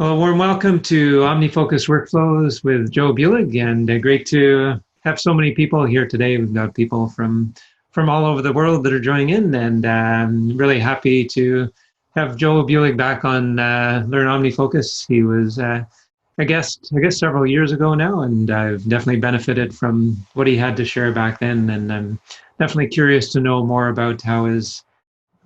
Well, a warm welcome to OmniFocus Workflows with Joe Buhlig, and great to have so many people here today. We've got people from all over the world that are joining in, and I'm really happy to have Joe Buhlig back on Learn OmniFocus. He was a guest, I guess, several years ago now, and I've definitely benefited from what he had to share back then, and I'm definitely curious to know more about how his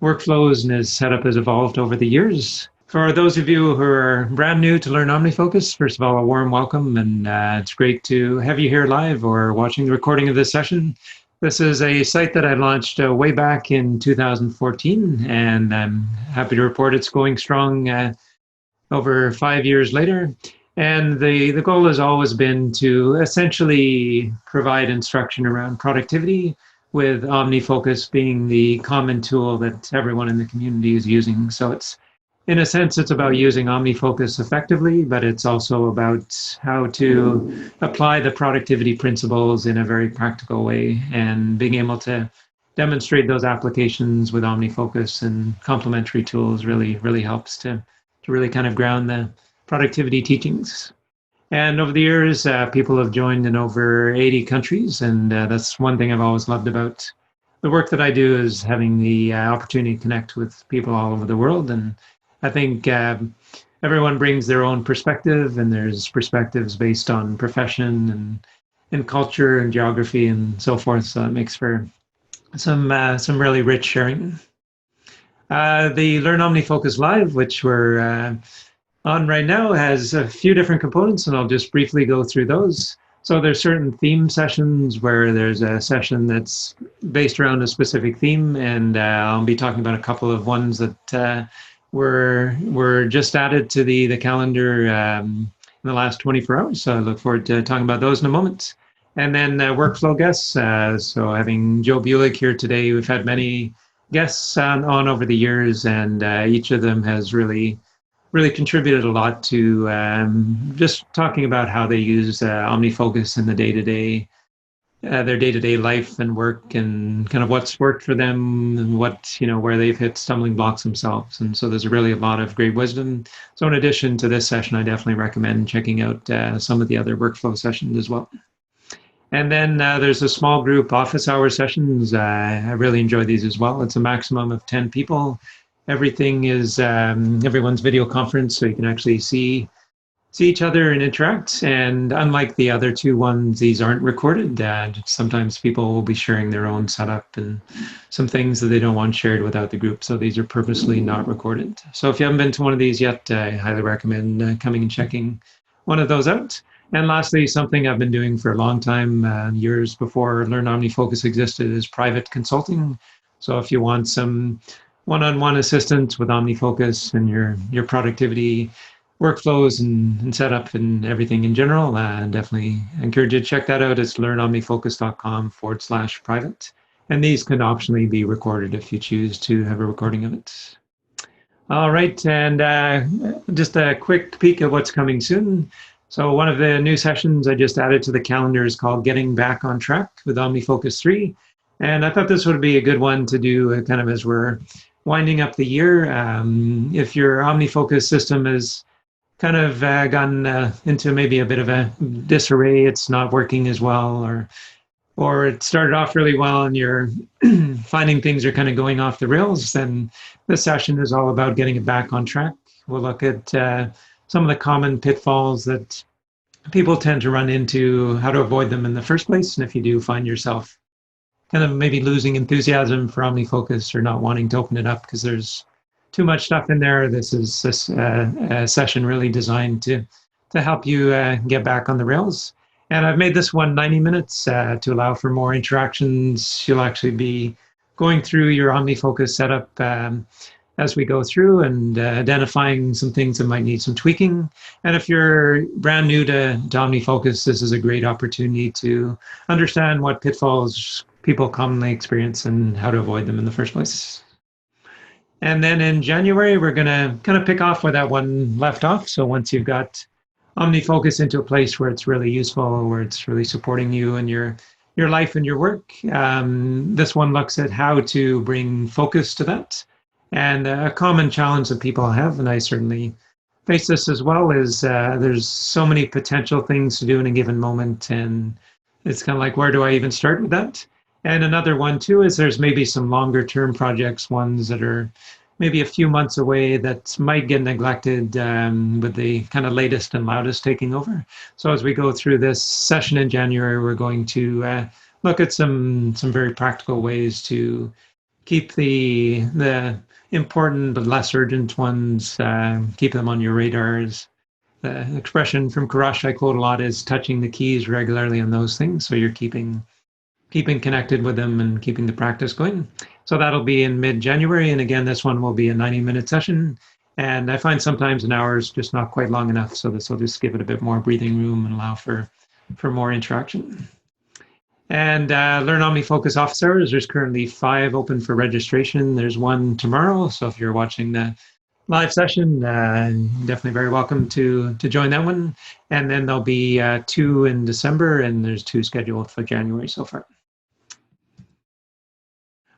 workflows and his setup has evolved over the years. For those of you who are brand new to Learn OmniFocus, first of all, a warm welcome, and it's great to have you here live or watching the recording of this session. This is a site that I launched way back in 2014, and I'm happy to report it's going strong over 5 years later. And the goal has always been to essentially provide instruction around productivity, with OmniFocus being the common tool that everyone in the community is using. So it's, in a sense, it's about using OmniFocus effectively, but it's also about how to apply the productivity principles in a very practical way, and being able to demonstrate those applications with OmniFocus and complementary tools really helps to really kind of ground the productivity teachings. And over the years, people have joined in over 80 countries, and that's one thing I've always loved about the work that I do, is having the opportunity to connect with people all over the world. And I think everyone brings their own perspective, and there's perspectives based on profession and culture and geography and so forth. So it makes for some really rich sharing. The Learn OmniFocus Live, which we're on right now, has a few different components, and I'll just briefly go through those. So there's certain theme sessions where there's a session that's based around a specific theme, and I'll be talking about a couple of ones that were just added to the calendar in the last 24 hours. So I look forward to talking about those in a moment. And then workflow guests. So having Joe Buhlig here today, we've had many guests on over the years, and each of them has really contributed a lot to just talking about how they use OmniFocus in the day-to-day, their day-to-day life and work, and kind of what's worked for them, and what, where they've hit stumbling blocks themselves. And so there's really a lot of great wisdom. So in addition to this session, I definitely recommend checking out some of the other workflow sessions as well. And then there's a small group office hour sessions. I really enjoy these as well. It's a maximum of 10 people. Everything is everyone's video conference, so you can actually see each other and interact. And unlike the other two ones, these aren't recorded. Sometimes people will be sharing their own setup and some things that they don't want shared without the group. So these are purposely not recorded. So if you haven't been to one of these yet, I highly recommend coming and checking one of those out. And lastly, something I've been doing for a long time, years before Learn OmniFocus existed, is private consulting. So if you want some one-on-one assistance with OmniFocus and your productivity workflows and setup and everything in general, definitely encourage you to check that out. It's learnomnifocus.com/private. And these can optionally be recorded if you choose to have a recording of it. All right, and just a quick peek at what's coming soon. So one of the new sessions I just added to the calendar is called Getting Back on Track with OmniFocus 3. And I thought this would be a good one to do kind of as we're winding up the year. If your OmniFocus system has kind of gone into maybe a bit of a disarray, it's not working as well, or it started off really well and you're finding things are kind of going off the rails, then this session is all about getting it back on track. We'll look at some of the common pitfalls that people tend to run into, how to avoid them in the first place, and if you do find yourself kind of maybe losing enthusiasm for OmniFocus or not wanting to open it up because there's too much stuff in there, this is a session really designed to help you get back on the rails. And I've made this one 90 minutes to allow for more interactions. You'll actually be going through your OmniFocus setup as we go through, and identifying some things that might need some tweaking. And if you're brand new to OmniFocus, this is a great opportunity to understand what pitfalls people commonly experience and how to avoid them in the first place. And then in January, we're going to kind of pick off where that one left off. So once you've got OmniFocus into a place where it's really useful, where it's really supporting you and your life and your work, this one looks at how to bring focus to that. And a common challenge that people have, and I certainly face this as well, is there's so many potential things to do in a given moment, and it's kind of like, where do I even start with that? And another one too is there's maybe some longer term projects, ones that are maybe a few months away that might get neglected with the kind of latest and loudest taking over. So as we go through this session in January, we're going to look at some very practical ways to keep the important but less urgent ones, keep them on your radars. The expression from Kourosh I quote a lot is touching the keys regularly on those things, so you're keeping connected with them and keeping the practice going. So that'll be in mid-January, and again, this one will be a 90-minute session. And I find sometimes an hour is just not quite long enough, so this will just give it a bit more breathing room and allow for more interaction. And Learn OmniFocus office hours, there's currently 5 open for registration. There's one tomorrow, so if you're watching the live session, definitely very welcome to join that one. And then there'll be 2 in December, and there's 2 scheduled for January so far.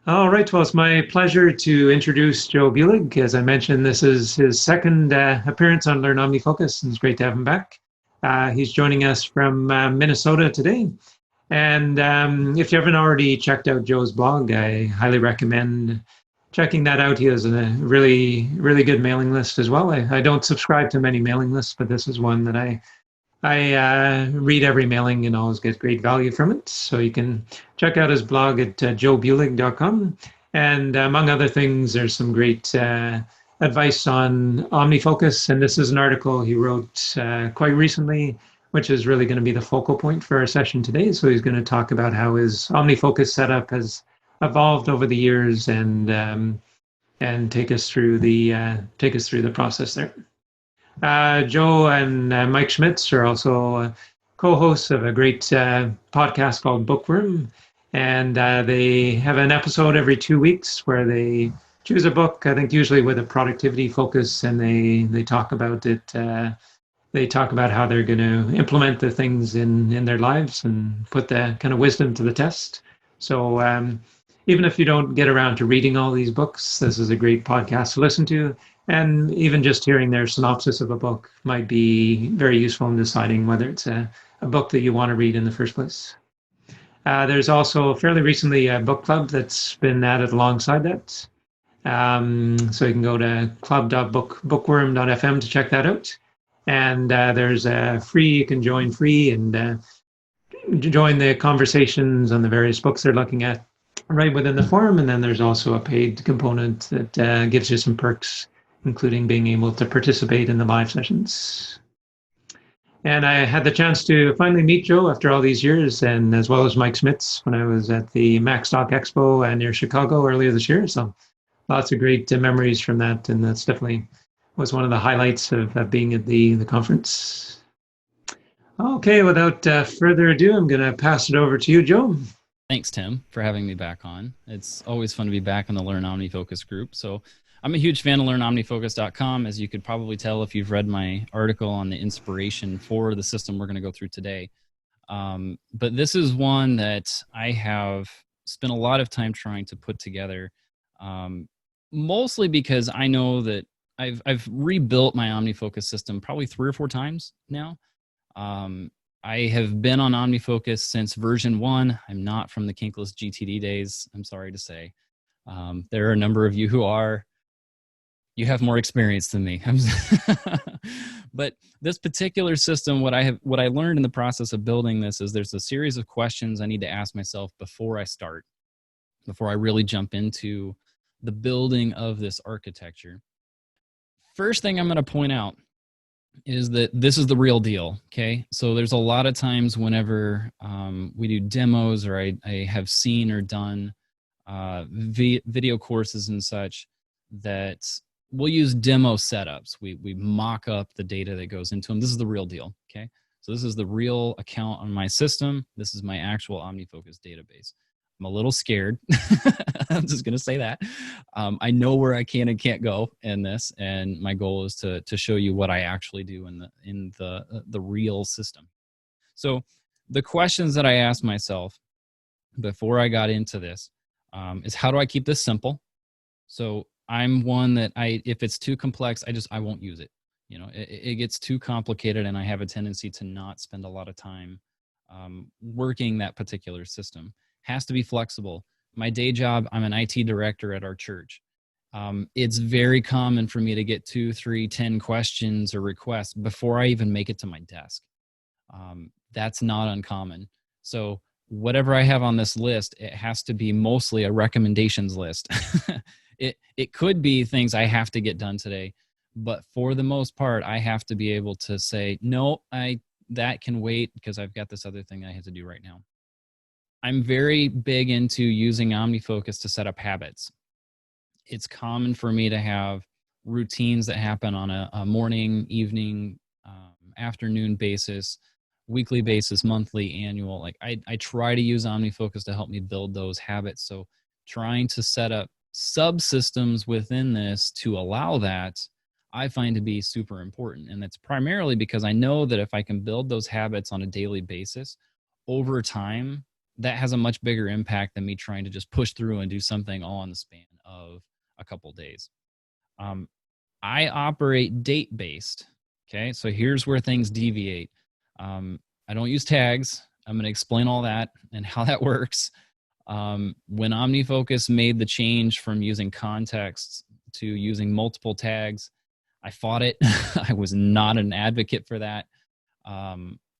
All right, well, it's my pleasure to introduce Joe Buhlig. As I mentioned, this is his second appearance on Learn OmniFocus, and it's great to have him back. He's joining us from Minnesota today. And if you haven't already checked out Joe's blog, I highly recommend checking that out. He has a really, really good mailing list as well. I don't subscribe to many mailing lists, but this is one that I read every mailing and always get great value from it. So you can check out his blog at joebuhlig.com. And among other things, there's some great advice on OmniFocus. And this is an article he wrote quite recently, which is really going to be the focal point for our session today. So he's going to talk about how his OmniFocus setup has evolved over the years and take us through the process there. Joe and Mike Schmitz are also co-hosts of a great podcast called Bookworm, and they have an episode every 2 weeks where they choose a book, I think usually with a productivity focus, and they talk about it. They talk about how they're going to implement the things in their lives and put the kind of wisdom to the test. So even if you don't get around to reading all these books, this is a great podcast to listen to. And even just hearing their synopsis of a book might be very useful in deciding whether it's a book that you want to read in the first place. There's also fairly recently a book club that's been added alongside that. So you can go to club.bookworm.fm to check that out. And there's a you can join free and join the conversations on the various books they're looking at right within the forum. And then there's also a paid component that gives you some perks, including being able to participate in the live sessions. And I had the chance to finally meet Joe after all these years, and as well as Mike Schmitz when I was at the MacStock Expo near Chicago earlier this year. So lots of great memories from that, and that's definitely was one of the highlights of being at the conference. Okay, without further ado, I'm going to pass it over to you, Joe. Thanks, Tim, for having me back on. It's always fun to be back in the Learn OmniFocus group. So I'm a huge fan of LearnOmniFocus.com, as you could probably tell if you've read my article on the inspiration for the system we're going to go through today. But this is one that I have spent a lot of time trying to put together, mostly because I know that I've rebuilt my OmniFocus system probably 3 or 4 times now. I have been on OmniFocus since version 1. I'm not from the kinkless GTD days, I'm sorry to say. There are a number of you who are. You have more experience than me. But this particular system, what I learned in the process of building this is there's a series of questions I need to ask myself before I start, before I really jump into the building of this architecture. First thing I'm going to point out is that this is the real deal, okay? So there's a lot of times whenever we do demos or I have seen or done video courses and such that we'll use demo setups. We mock up the data that goes into them. This is the real deal, okay? So this is the real account on my system. This is my actual OmniFocus database. I'm a little scared. I'm just going to say that. I know where I can and can't go in this, and my goal is to show you what I actually do in the real system. So the questions that I asked myself before I got into this is, how do I keep this simple? So I'm one that if it's too complex, I won't use it. You know, it gets too complicated, and I have a tendency to not spend a lot of time working that particular system. Has to be flexible. My day job, I'm an IT director at our church. It's very common for me to get 2, 3, 10 questions or requests before I even make it to my desk. That's not uncommon. So whatever I have on this list, it has to be mostly a recommendations list. It could be things I have to get done today, but for the most part, I have to be able to say, no, that can wait because I've got this other thing I have to do right now. I'm very big into using OmniFocus to set up habits. It's common for me to have routines that happen on a morning, evening, afternoon basis, weekly basis, monthly, annual. Like I try to use OmniFocus to help me build those habits. So trying to set up subsystems within this to allow that, I find to be super important. And that's primarily because I know that if I can build those habits on a daily basis, over time, that has a much bigger impact than me trying to just push through and do something all in the span of a couple days. I operate date-based. Okay, so here's where things deviate. I don't use tags. I'm going to explain all that and how that works. When OmniFocus made the change from using contexts to using multiple tags, I fought it. I was not an advocate for that.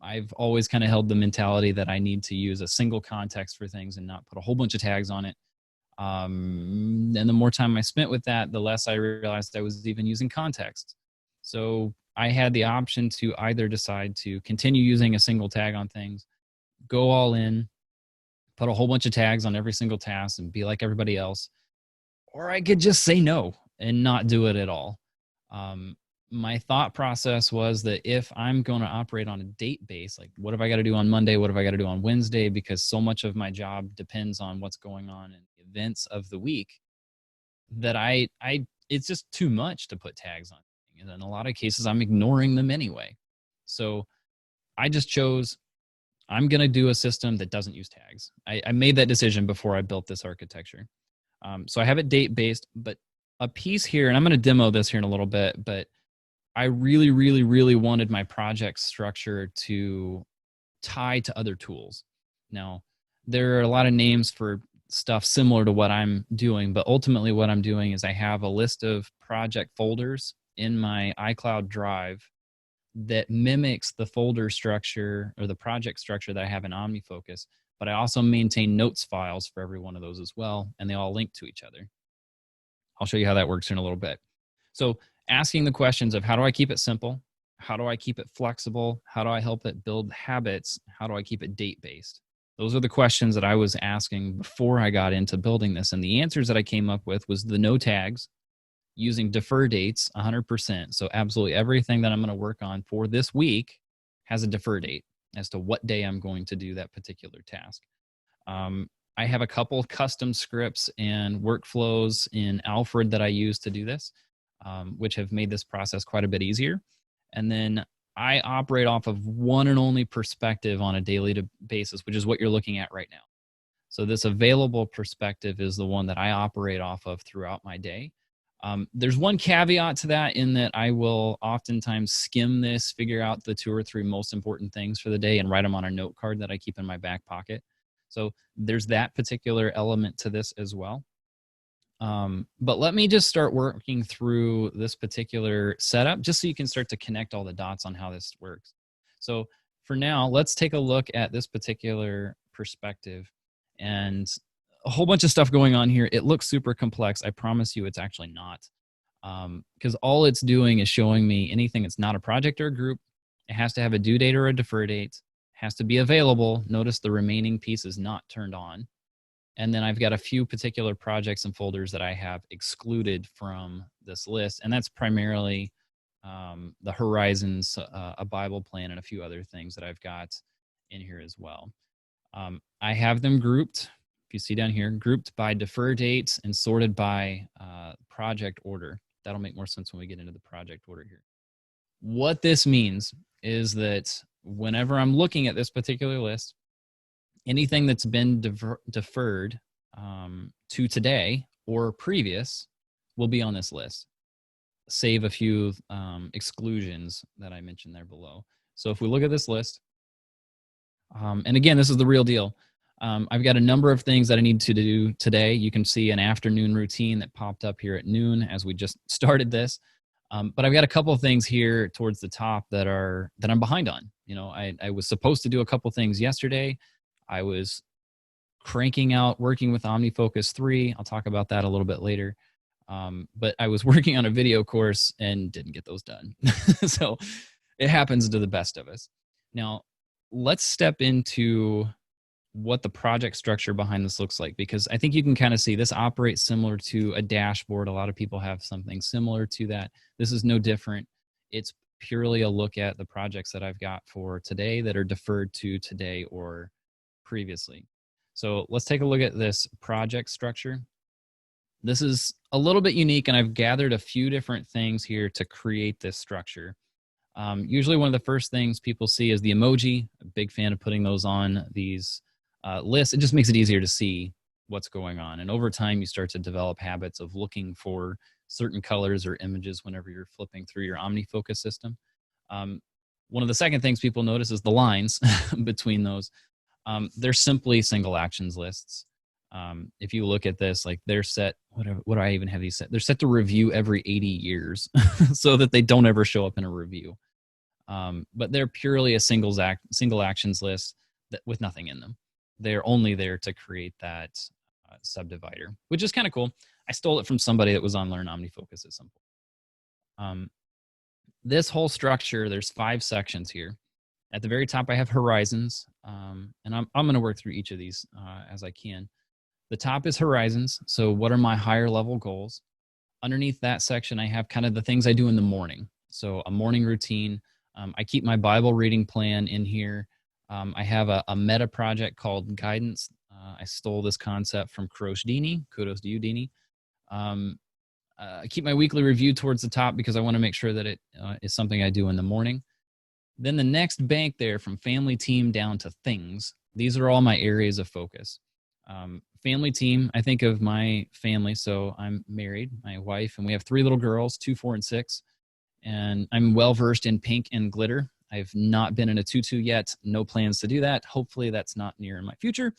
I've always kind of held the mentality that I need to use a single context for things and not put a whole bunch of tags on it. And the more time I spent with that, the less I realized I was even using context. So I had the option to either decide to continue using a single tag on things, go all in, put a whole bunch of tags on every single task and be like everybody else, or I could just say no and not do it at all. My thought process was that if I'm going to operate on a date base, like what have I got to do on Monday? What have I got to do on Wednesday? Because so much of my job depends on what's going on in the events of the week, that it's just too much to put tags on. And in a lot of cases, I'm ignoring them anyway. So I just chose, I'm going to do a system that doesn't use tags. I made that decision before I built this architecture. So I have it date-based, but a piece here, and I'm going to demo this here in a little bit, but I really, really, really wanted my project structure to tie to other tools. Now, there are a lot of names for stuff similar to what I'm doing, but ultimately what I'm doing is I have a list of project folders in my iCloud Drive that mimics the folder structure or the project structure that I have in OmniFocus, but I also maintain notes files for every one of those as well, and they all link to each other. I'll show you how that works in a little bit. So asking the questions of how do I keep it simple? How do I keep it flexible? How do I help it build habits? How do I keep it date-based? Those are the questions that I was asking before I got into building this. And the answers that I came up with was the no tags, using defer dates 100%. So absolutely everything that I'm going to work on for this week has a defer date as to what day I'm going to do that particular task. I have a couple custom scripts and workflows in Alfred that I use to do this, which have made this process quite a bit easier. And then I operate off of one and only perspective on a daily basis, which is what you're looking at right now. So this available perspective is the one that I operate off of throughout my day. There's one caveat to that in that I will oftentimes skim this, figure out the 2 or 3 most important things for the day and write them on a note card that I keep in my back pocket. So there's that particular element to this as well. But let me just start working through this particular setup just so you can start to connect all the dots on how this works. So for now, let's take a look at this particular perspective and a whole bunch of stuff going on here. It looks super complex. I promise you it's actually not. Because all it's doing is showing me anything that's not a project or a group. It has to have a due date or a defer date. Has to be available. Notice the remaining piece is not turned on. And then I've got a few particular projects and folders that I have excluded from this list. And that's primarily the Horizons, a Bible plan, and a few other things that I've got in here as well. I have them grouped, if you see down here, grouped by defer dates and sorted by project order. That'll make more sense when we get into the project order here. What this means is that whenever I'm looking at this particular list, anything that's been deferred to today or previous will be on this list. save a few exclusions that I mentioned there below. So if we look at this list, and again, this is the real deal. I've got a number of things that I need to do today. You can see an afternoon routine that popped up here at noon as we just started this. But I've got a couple of things here towards the top that I'm behind on. You know, I was supposed to do a couple things yesterday. I was cranking out working with OmniFocus 3. I'll talk about that a little bit later. But I was working on a video course and didn't get those done. So it happens to the best of us. Now, let's step into what the project structure behind this looks like, because I think you can kind of see this operates similar to a dashboard. A lot of people have something similar to that. This is no different. It's purely a look at the projects that I've got for today that are deferred to today or previously. So let's take a look at this project structure. This is a little bit unique, and I've gathered a few different things here to create this structure. Usually one of the first things people see is the emoji. A big fan of putting those on these lists. It just makes it easier to see what's going on. And over time, you start to develop habits of looking for certain colors or images whenever you're flipping through your OmniFocus system. One of the second things people notice is the lines between those. They're simply single actions lists. If you look at this, like they're set, what do I even have these set? They're set to review every 80 years so that they don't ever show up in a review. But they're purely a single actions list with nothing in them. They're only there to create that subdivider, which is kind of cool. I stole it from somebody that was on Learn OmniFocus at some point. This whole structure, there's 5 sections here. At the very top, I have horizons, and I'm going to work through each of these as I can. The top is horizons, so what are my higher level goals? Underneath that section, I have kind of the things I do in the morning. So a morning routine. I keep my Bible reading plan in here. I have a meta project called Guidance. I stole this concept from Kourosh Dini. Kudos to you, Dini. I keep my weekly review towards the top because I want to make sure that it is something I do in the morning. Then the next bank there, from family, team down to things, these are all my areas of focus. Family, team, I think of my family. So I'm married, my wife, and we have 3 little girls, 2, 4, and 6. And I'm well-versed in pink and glitter. I've not been in a tutu yet. No plans to do that. Hopefully that's not near in my future.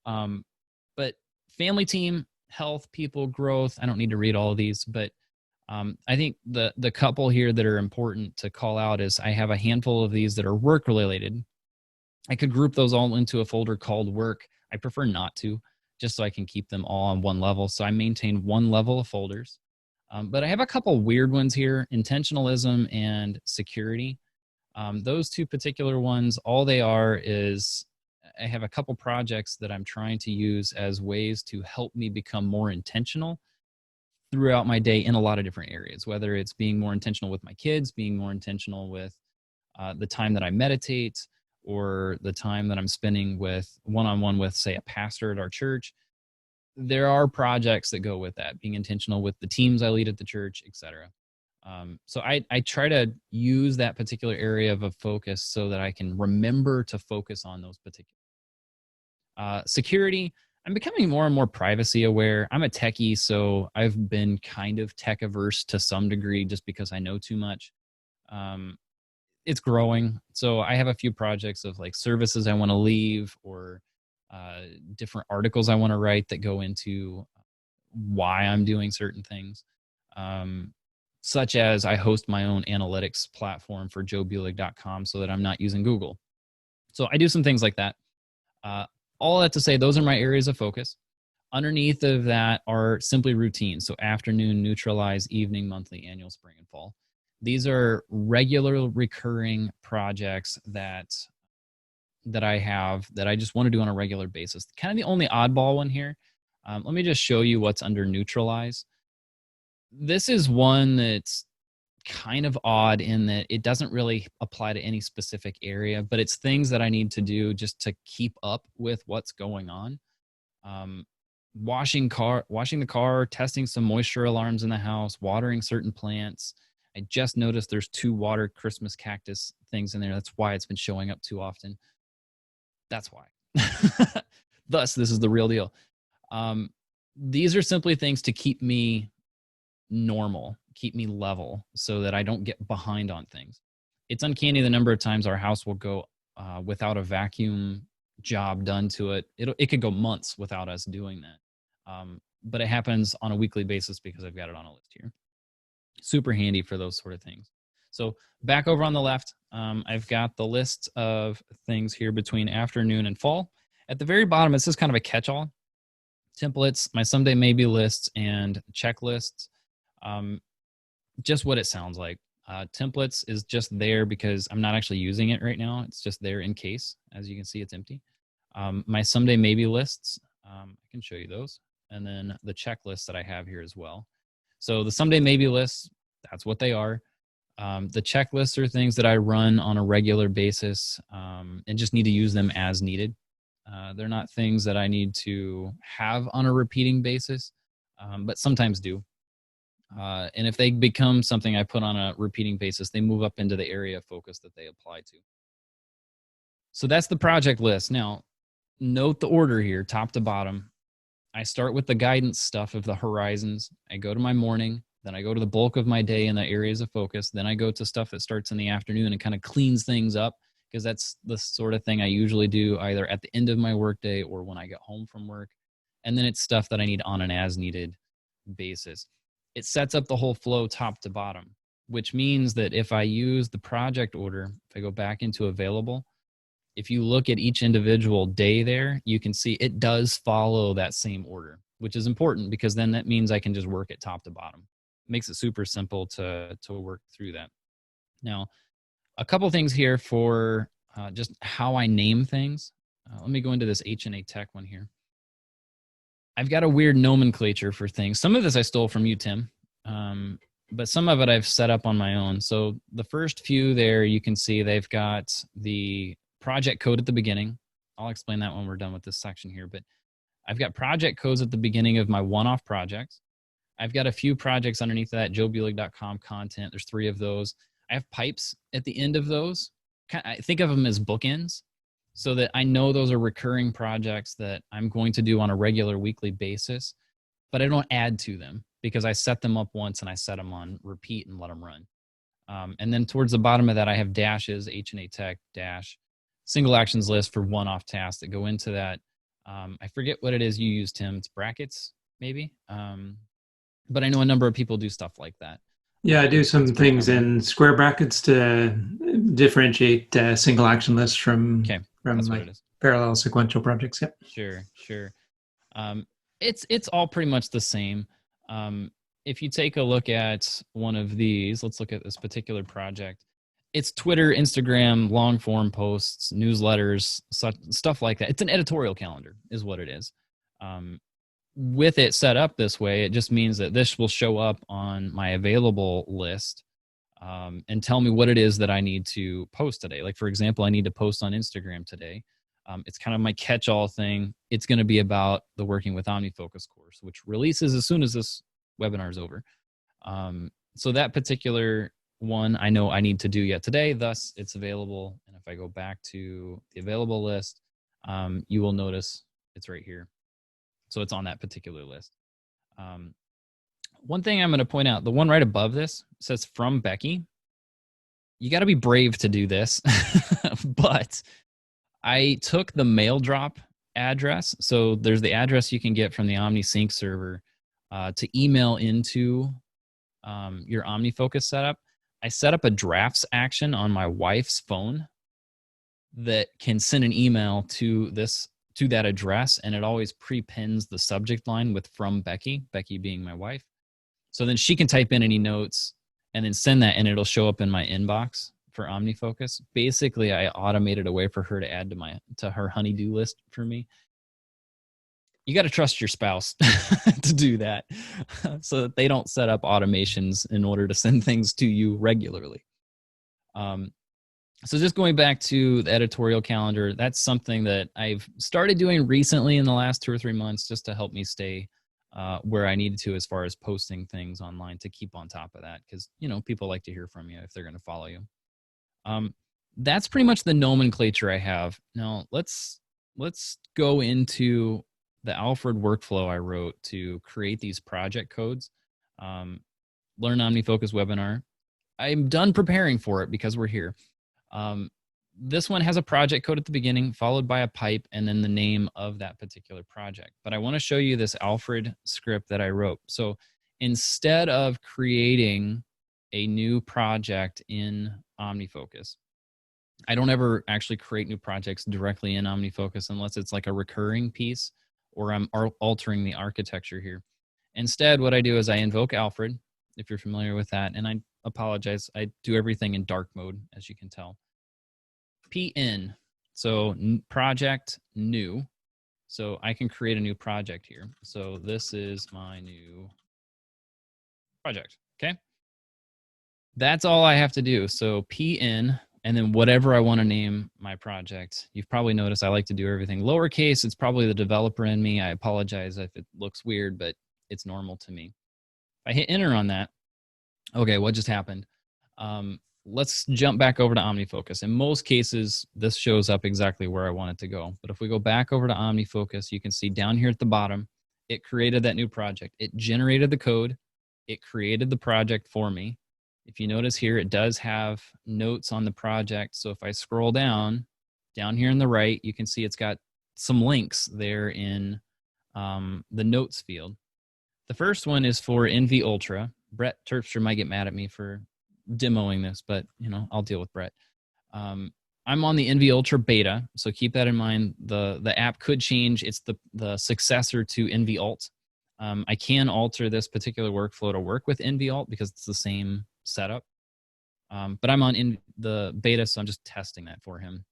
But family, team, health, people, growth. I don't need to read all of these, but I think the couple here that are important to call out is I have a handful of these that are work related. I could group those all into a folder called work. I prefer not to, just so I can keep them all on one level. So I maintain one level of folders. But I have a couple weird ones here, intentionalism and security. Those 2 particular ones, all they are is I have a couple projects that I'm trying to use as ways to help me become more intentional throughout my day in a lot of different areas, whether it's being more intentional with my kids, being more intentional with the time that I meditate, or the time that I'm spending with one-on-one with, say, a pastor at our church. There are projects that go with that, being intentional with the teams I lead at the church, etc. So I try to use that particular area of a focus so that I can remember to focus on those particular. Security, I'm becoming more and more privacy aware. I'm a techie, so I've been kind of tech averse to some degree just because I know too much. It's growing. So I have a few projects of like services I want to leave, or different articles I want to write that go into why I'm doing certain things. Such as I host my own analytics platform for joebuhlig.com so that I'm not using Google. So I do some things like that. All that to say, those are my areas of focus. Underneath of that are simply routines. So afternoon, neutralize, evening, monthly, annual, spring, and fall. These are regular recurring projects that I have that I just want to do on a regular basis. Kind of the only oddball one here. Let me just show you what's under neutralize. This is one that's kind of odd in that it doesn't really apply to any specific area, but it's things that I need to do just to keep up with what's going on. Washing the car, testing some moisture alarms in the house, watering certain plants. I just noticed there's 2 water Christmas cactus things in there. That's why it's been showing up too often. That's why. Thus, this is the real deal. These are simply things to keep me normal, keep me level so that I don't get behind on things. It's uncanny the number of times our house will go without a vacuum job done to it. It could go months without us doing that. But it happens on a weekly basis because I've got it on a list here. Super handy for those sort of things. So back over on the left, I've got the list of things here between afternoon and fall. At the very bottom, it says kind of a catch-all. Templates, my someday maybe lists, and checklists. Just what it sounds like. Templates is just there because I'm not actually using it right now. It's just there in case. As you can see, it's empty. My someday maybe lists, I can show you those. And then the checklists that I have here as well. So the someday maybe lists, that's what they are. The checklists are things that I run on a regular basis and just need to use them as needed. They're not things that I need to have on a repeating basis, but sometimes do. And if they become something I put on a repeating basis, they move up into the area of focus that they apply to. So that's the project list. Now, note the order here, top to bottom. I start with the guidance stuff of the horizons. I go to my morning, then I go to the bulk of my day in the areas of focus. Then I go to stuff that starts in the afternoon and kind of cleans things up, because that's the sort of thing I usually do either at the end of my workday or when I get home from work. And then it's stuff that I need on an as-needed basis. It sets up the whole flow top to bottom, which means that if I use the project order, if I go back into available, if you look at each individual day there, you can see it does follow that same order, which is important because then that means I can just work it top to bottom. It makes it super simple to work through that. Now, a couple things here for just how I name things. Let me go into this H&A Tech one here. I've got a weird nomenclature for things. Some of this I stole from you, Tim, but some of it I've set up on my own. So the first few there, you can see they've got the project code at the beginning. I'll explain that when we're done with this section here, but I've got project codes at the beginning of my one-off projects. I've got a few projects underneath that, joebuhlig.com content. There's 3 of those. I have pipes at the end of those. I think of them as bookends so that I know those are recurring projects that I'm going to do on a regular weekly basis, but I don't add to them because I set them up once and I set them on repeat and let them run. And then towards the bottom of that, I have dashes, H&A Tech, dash, single actions list for one-off tasks that go into that. I forget what it is you use, Tim. It's brackets, maybe. But I know a number of people do stuff like that. Yeah, I do some things in square brackets to differentiate single action lists from like parallel sequential projects. Yep. Sure. It's all pretty much the same. If you take a look at one of these, let's look at this particular project. It's Twitter, Instagram, long form posts, newsletters, stuff like that. It's an editorial calendar is what it is. With it set up this way, it just means that this will show up on my available list and tell me what it is that I need to post today. Like, for example, I need to post on Instagram today. It's kind of my catch-all thing. It's going to be about the Working with OmniFocus course, which releases as soon as this webinar is over. So that particular one I know I need to do yet today, thus it's available. And if I go back to the available list, you will notice it's right here. So it's on that particular list. One thing I'm going to point out, the one right above this says from Becky. You got to be brave to do this, but I took the mail drop address. So there's the address you can get from the OmniSync server to email into your OmniFocus setup. I set up a drafts action on my wife's phone that can send an email to that address, and it always pre-pins the subject line with from Becky being my wife. So then she can type in any notes and then send that, and it'll show up in my inbox for OmniFocus. Basically, I automated a way for her to add to her honey-do list for me. You got to trust your spouse to do that so that they don't set up automations in order to send things to you regularly. So just going back to the editorial calendar, that's something that I've started doing recently in the last 2 or 3 months just to help me stay where I needed to as far as posting things online to keep on top of that because, people like to hear from you if they're going to follow you. That's pretty much the nomenclature I have. Now, let's go into the Alfred workflow I wrote to create these project codes. Learn OmniFocus webinar. I'm done preparing for it because we're here. This one has a project code at the beginning, followed by a pipe, and then the name of that particular project. But I want to show you this Alfred script that I wrote. So instead of creating a new project in OmniFocus, I don't ever actually create new projects directly in OmniFocus unless it's like a recurring piece or I'm altering the architecture here. Instead, what I do is I invoke Alfred, if you're familiar with that, and I apologize, I do everything in dark mode, as you can tell. PN, so project new. So I can create a new project here. So this is my new project, okay? That's all I have to do. So PN, and then whatever I want to name my project. You've probably noticed I like to do everything lowercase. It's probably the developer in me. I apologize if it looks weird, but it's normal to me. If I hit enter on that, okay, what just happened? Let's jump back over to OmniFocus. In most cases, this shows up exactly where I want it to go. But if we go back over to OmniFocus, you can see down here at the bottom, it created that new project. It generated the code. It created the project for me. If you notice here, it does have notes on the project. So if I scroll down here on the right, you can see it's got some links there in the notes field. The first one is for NV Ultra. Brett Terpstra might get mad at me for demoing this, but I'll deal with Brett. I'm on the NV Ultra beta, so keep that in mind. The app could change. It's the successor to NV Alt. I can alter this particular workflow to work with NV Alt because it's the same setup. But I'm on the beta, so I'm just testing that for him.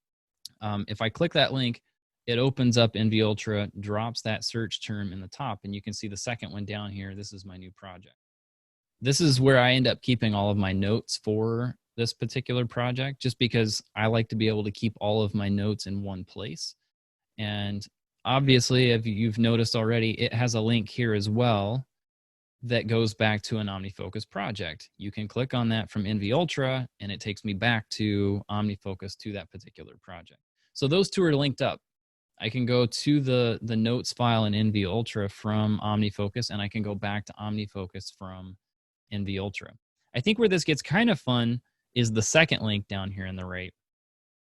If I click that link, it opens up NV Ultra, drops that search term in the top, and you can see the second one down here. This is my new project. This is where I end up keeping all of my notes for this particular project, just because I like to be able to keep all of my notes in one place. And obviously, if you've noticed already, it has a link here as well that goes back to an OmniFocus project. You can click on that from NV Ultra, and it takes me back to OmniFocus to that particular project. So those two are linked up. I can go to the notes file in NV Ultra from OmniFocus, and I can go back to OmniFocus from NV Ultra. I think where this gets kind of fun is the second link down here in the right,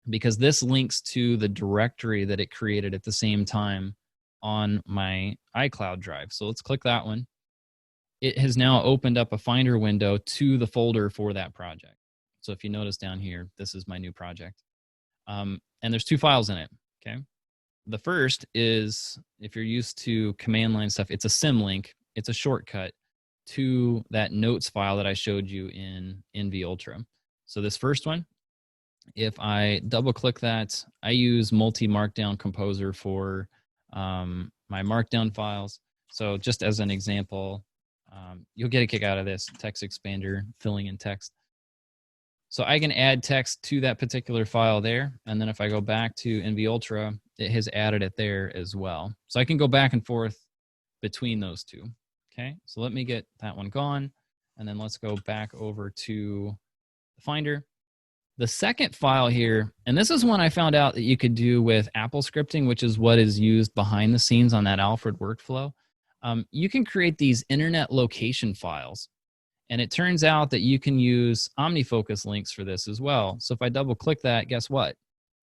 because this links to the directory that it created at the same time on my iCloud drive. So let's click that one. It has now opened up a Finder window to the folder for that project. So if you notice down here, this is my new project. And there's two files in it, okay? The first is, if you're used to command line stuff, it's a symlink. It's a shortcut to that notes file that I showed you in NV Ultra. So this first one, if I double click that, I use multi-markdown composer for my markdown files. So just as an example, you'll get a kick out of this, text expander, filling in text. So I can add text to that particular file there. And then if I go back to NV Ultra, it has added it there as well. So I can go back and forth between those two. Okay, so let me get that one gone. And then let's go back over to the Finder. The second file here, and this is one I found out that you could do with AppleScripting, which is what is used behind the scenes on that Alfred workflow. You can create these internet location files. And it turns out that you can use OmniFocus links for this as well. So if I double click that, guess what?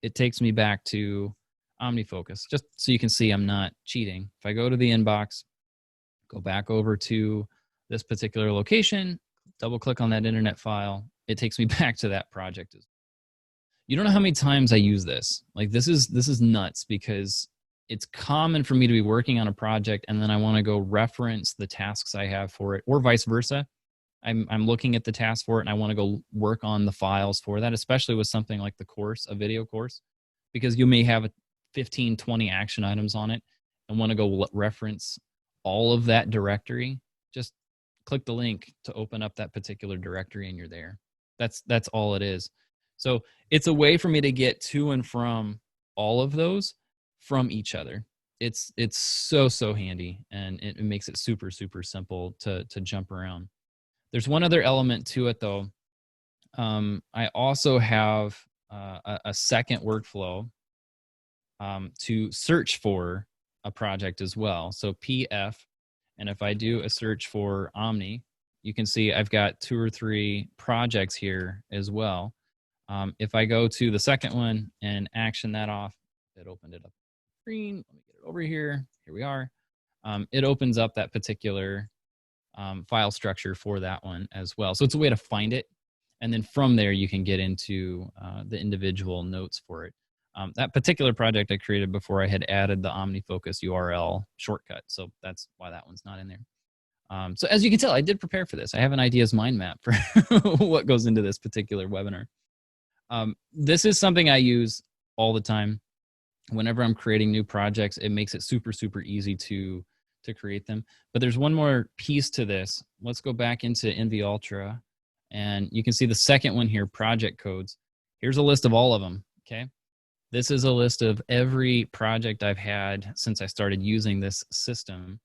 It takes me back to OmniFocus, just so you can see I'm not cheating. If I go to the inbox, go back over to this particular location, double click on that internet file, it takes me back to that project. You don't know how many times I use this. Like this is nuts, because it's common for me to be working on a project and then I want to go reference the tasks I have for it, or vice versa. I'm looking at the task for it and I want to go work on the files for that, especially with something like the course, a video course, because you may have 15, 20 action items on it and want to go reference all of that directory. Just click the link to open up that particular directory and you're there. That's all it is. So it's a way for me to get to and from all of those from each other. It's so handy, and it makes it super simple to jump around. There's one other element to it though. I also have a second workflow to search for a project as well. So PF, and if I do a search for Omni, you can see I've got 2 or 3 projects here as well. If I go to the second one and action that off, it opened it up green. Let me get it over here. Here we are. It opens up that particular file structure for that one as well. So it's a way to find it. And then from there, you can get into the individual notes for it. That particular project I created before I had added the OmniFocus URL shortcut. So that's why that one's not in there. So as you can tell, I did prepare for this. I have an ideas mind map for what goes into this particular webinar. This is something I use all the time. Whenever I'm creating new projects, it makes it super, super easy to create them. But there's one more piece to this. Let's go back into NV Ultra, and you can see the second one here, project codes. Here's a list of all of them, okay? This is a list of every project I've had since I started using this system.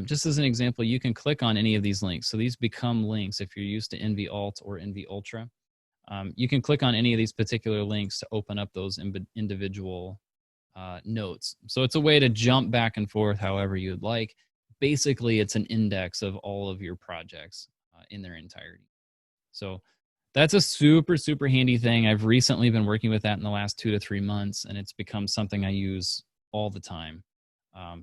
Just as an example, you can click on any of these links. So these become links if you're used to NV Alt or NV Ultra. You can click on any of these particular links to open up those individual notes. So it's a way to jump back and forth however you'd like. Basically, it's an index of all of your projects in their entirety. So that's a super, super handy thing. I've recently been working with that in the last 2 to 3 months, and it's become something I use all the time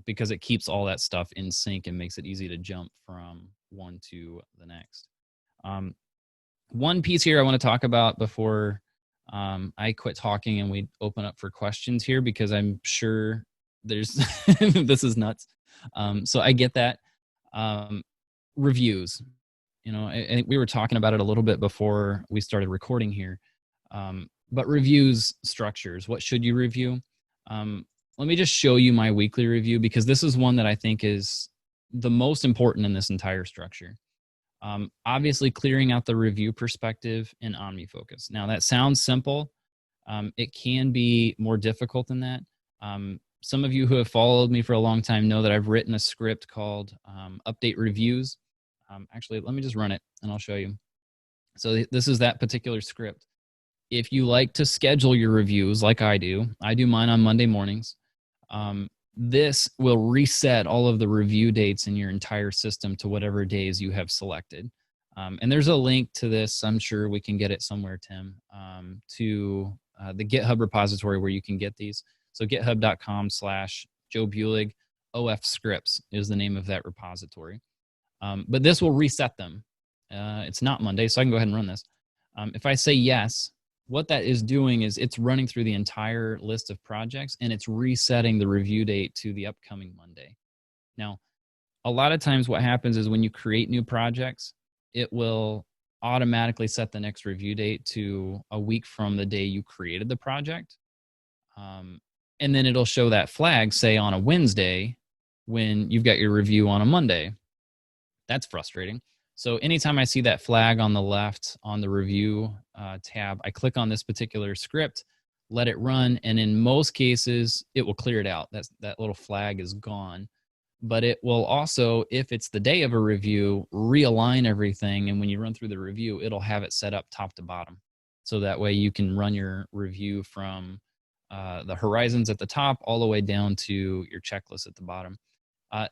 because it keeps all that stuff in sync and makes it easy to jump from one to the next. One piece here I want to talk about before I quit talking and we open up for questions here, because I'm sure there's this is nuts. So I get that. Reviews, you know, and we were talking about it a little bit before we started recording here. But reviews structures, what should you review? Let me just show you my weekly review, because this is one that I think is the most important in this entire structure. Obviously, clearing out the review perspective in OmniFocus. Now, that sounds simple. It can be more difficult than that. Some of you who have followed me for a long time know that I've written a script called Update Reviews. Actually, let me just run it, and I'll show you. So this is that particular script. If you like to schedule your reviews like I do mine on Monday mornings. This will reset all of the review dates in your entire system to whatever days you have selected. And there's a link to this. I'm sure we can get it somewhere, Tim, to the GitHub repository where you can get these. So github.com/Joe Buhlig OfScripts is the name of that repository. But this will reset them. It's not Monday, so I can go ahead and run this. If I say yes, what that is doing is it's running through the entire list of projects, and it's resetting the review date to the upcoming Monday. Now, a lot of times what happens is when you create new projects, it will automatically set the next review date to a week from the day you created the project. And then it'll show that flag, say, on a Wednesday when you've got your review on a Monday. That's frustrating. So anytime I see that flag on the left on the review tab, I click on this particular script, let it run, and in most cases, it will clear it out. That little flag is gone. But it will also, if it's the day of a review, realign everything, and when you run through the review, it'll have it set up top to bottom. So that way you can run your review from the horizons at the top all the way down to your checklist at the bottom.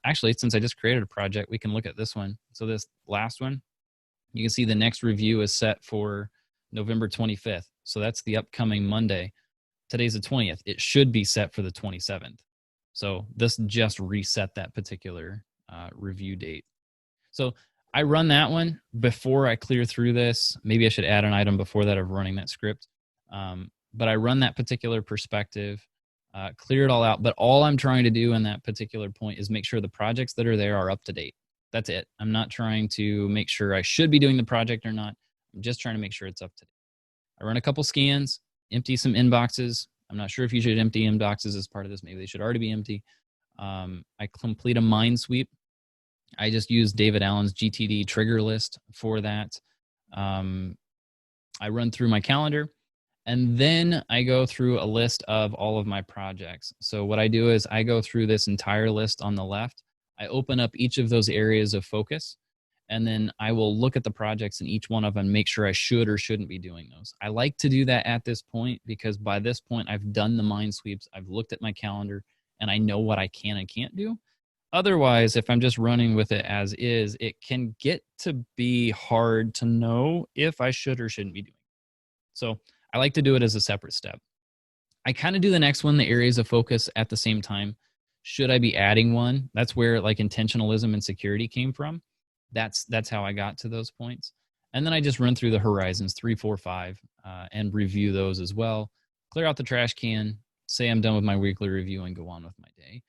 Actually, since I just created a project, we can look at this one. So this last one, you can see the next review is set for November 25th. So that's the upcoming Monday. Today's the 20th. It should be set for the 27th. So this just reset that particular review date. So I run that one before I clear through this. Maybe I should add an item before that of running that script. But I run that particular perspective. Clear it all out, but all I'm trying to do in that particular point is make sure the projects that are there are up to date. That's it. I'm not trying to make sure I should be doing the project or not. I'm just trying to make sure it's up to date. I run a couple scans, empty some inboxes. I'm not sure if you should empty inboxes as part of this. Maybe they should already be empty. I complete a mind sweep. I just use David Allen's GTD trigger list for that. I run through my calendar. And then I go through a list of all of my projects. So what I do is I go through this entire list on the left. I open up each of those areas of focus, and then I will look at the projects in each one of them and make sure I should or shouldn't be doing those. I like to do that at this point because by this point I've done the mind sweeps, I've looked at my calendar, and I know what I can and can't do. Otherwise, if I'm just running with it as is, it can get to be hard to know if I should or shouldn't be doing it. So I like to do it as a separate step. I kind of do the next one, the areas of focus, at the same time. Should I be adding one? That's where like intentionalism and security came from. That's how I got to those points. And then I just run through the horizons 3, 4, 5 and review those as well. Clear out the trash can, say I'm done with my weekly review, and go on with my day.